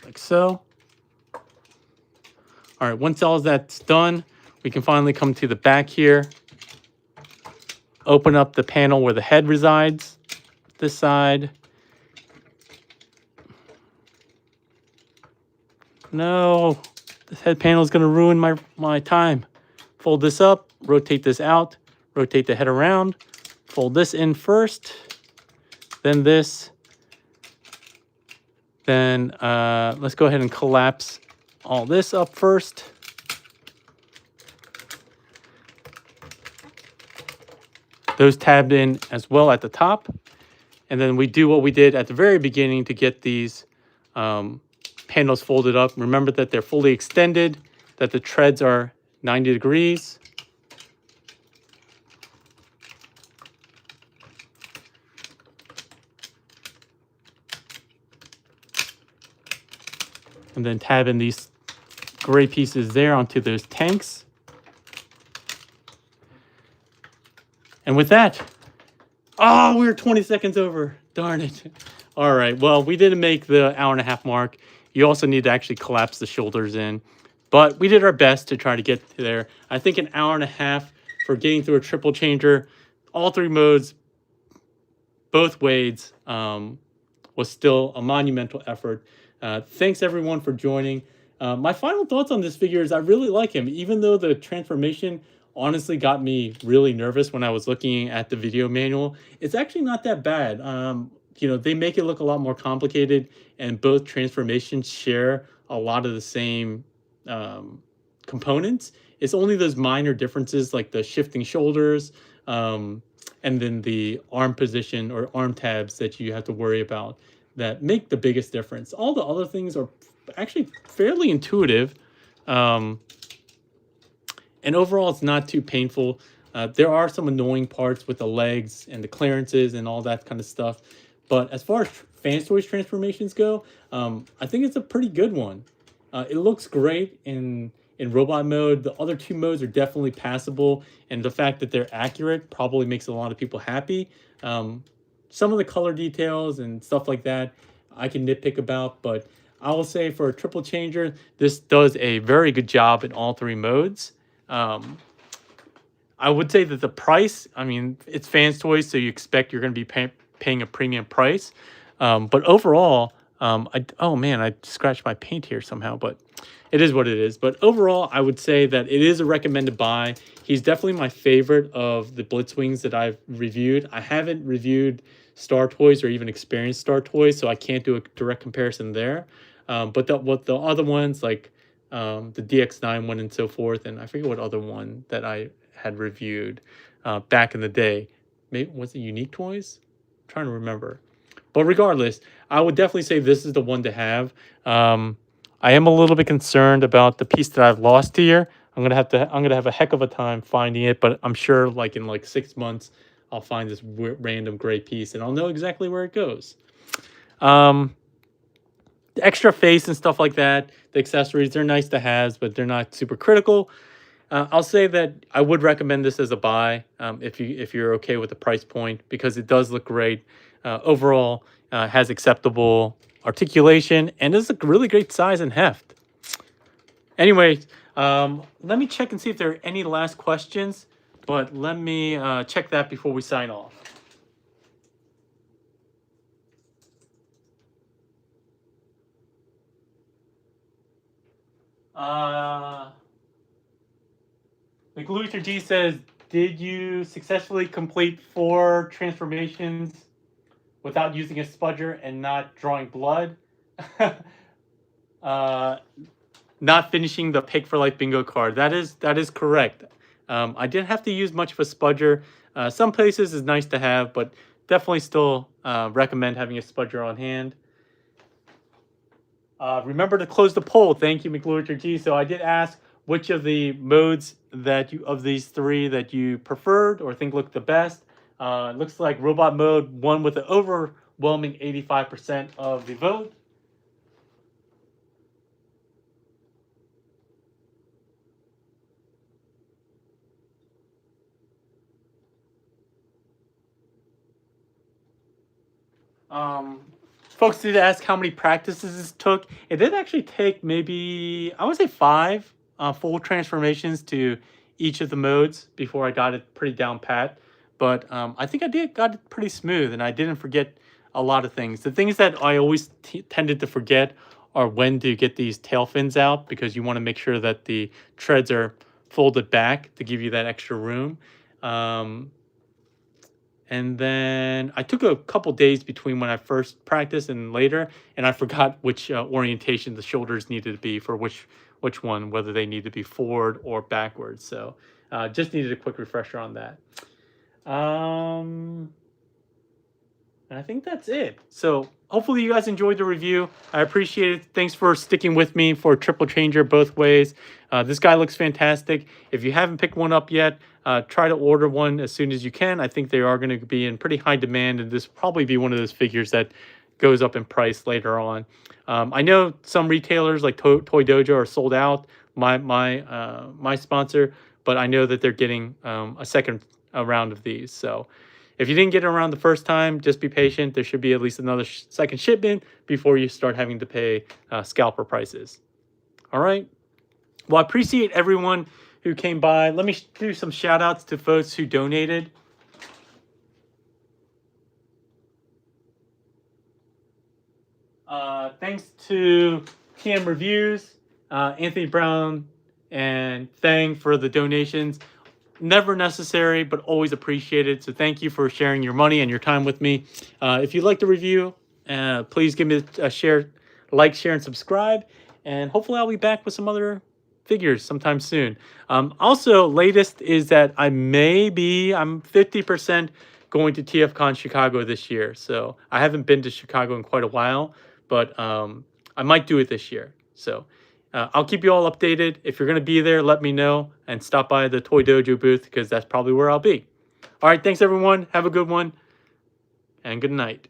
Like so. All right, once all of that's done, we can finally come to the back here. Open up the panel where the head resides. This side. No, this head panel is going to ruin my time. Fold this up, rotate this out, rotate the head around, fold this in first, then this. Then let's go ahead and collapse all this up first. Those tabbed in as well at the top. And then we do what we did at the very beginning to get these panels folded up. Remember that they're fully extended, that the treads are 90 degrees. And then tabbing these gray pieces there onto those tanks. And with that, oh, we were 20 seconds over. Darn it. All right, well, we didn't make the hour-and-a-half mark. You also need to actually collapse the shoulders in. But we did our best to try to get there. I think an hour-and-a-half for getting through a triple changer, all three modes, both ways, was still a monumental effort. Thanks, everyone, for joining. My final thoughts on this figure is I really like him, even though the transformation honestly got me really nervous when I was looking at the video manual. It's actually not that bad. You know, they make it look a lot more complicated, and both transformations share a lot of the same components. It's only those minor differences like the shifting shoulders, and then the arm position or arm tabs that you have to worry about that make the biggest difference. All the other things are actually fairly intuitive. And overall, it's not too painful. There are some annoying parts with the legs and the clearances and all that kind of stuff. But as far as Fans Toys transformations go, I think it's a pretty good one. It looks great in robot mode. The other two modes are definitely passable. And the fact that they're accurate probably makes a lot of people happy. Some of the color details and stuff like that I can nitpick about. But I will say for a triple changer, this does a very good job in all three modes. I would say that the price, I mean, it's Fans Toys, so you expect you're going to be paying a premium price. But overall, oh man, I scratched my paint here somehow, but it is what it is. But overall, I would say that it is a recommended buy. He's definitely my favorite of the Blitzwings that I've reviewed. I haven't reviewed Star Toys or even experienced Star Toys, so I can't do a direct comparison there. But the other ones, like the DX9 one and so forth, and I forget what other one that I had reviewed back in the day. Maybe was it Unique Toys? I'm trying to remember. But regardless, I would definitely say this is the one to have. I am a little bit concerned about the piece that I've lost here. I'm gonna have a heck of a time finding it, but I'm sure like in like 6 months I'll find this random gray piece and I'll know exactly where it goes. The extra face and stuff like that, the accessories, they're nice to have, but they're not super critical. I'll say that I would recommend this as a buy if you're okay with the price point, because it does look great. Overall, has acceptable articulation and is a really great size and heft. Anyway, let me check and see if there are any last questions, but let me check that before we sign off. McLuthor G says, did you successfully complete 4 transformations without using a spudger and not drawing blood? Not finishing the Paik4Life bingo card. That is correct. I didn't have to use much of a spudger. Some places is nice to have, but definitely still recommend having a spudger on hand. Remember to close the poll. Thank you, McLuthor G. So I did ask which of the modes of these 3 that you preferred or think looked the best. It looks like robot mode won with an overwhelming 85% of the vote. Folks did ask how many practices this took. It did actually take maybe, I would say 5 full transformations to each of the modes before I got it pretty down pat. But I think I got it pretty smooth, and I didn't forget a lot of things. The things that I always tended to forget are when to get these tail fins out, because you want to make sure that the treads are folded back to give you that extra room. And then I took a couple days between when I first practiced and later, and I forgot which orientation the shoulders needed to be for which one, whether they need to be forward or backwards. So just needed a quick refresher on that. And I think that's it. So hopefully you guys enjoyed the review. I appreciate it. Thanks for sticking with me for a triple changer both ways. This guy looks fantastic. If you haven't picked one up yet, try to order one as soon as you can. I think they are going to be in pretty high demand, and this will probably be one of those figures that goes up in price later on. I know some retailers like Toy Dojo are sold out. My sponsor, but I know that they're getting a second round of these. So if you didn't get it around the first time, just be patient. There should be at least another second shipment before you start having to pay scalper prices. All right. Well, I appreciate everyone who came by. Let me do some shout outs to folks who donated. Thanks to TM Reviews, Anthony Brown, and Thang for the donations. Never necessary, but always appreciated. So thank you for sharing your money and your time with me. If you like the review, please give me a share, share, and subscribe. And hopefully I'll be back with some other figures sometime soon. Also, latest is that I'm 50% going to TFCon Chicago this year. So I haven't been to Chicago in quite a while, but I might do it this year. So I'll keep you all updated. If you're going to be there, let me know and stop by the Toy Dojo booth because that's probably where I'll be. All right, thanks everyone. Have a good one and good night.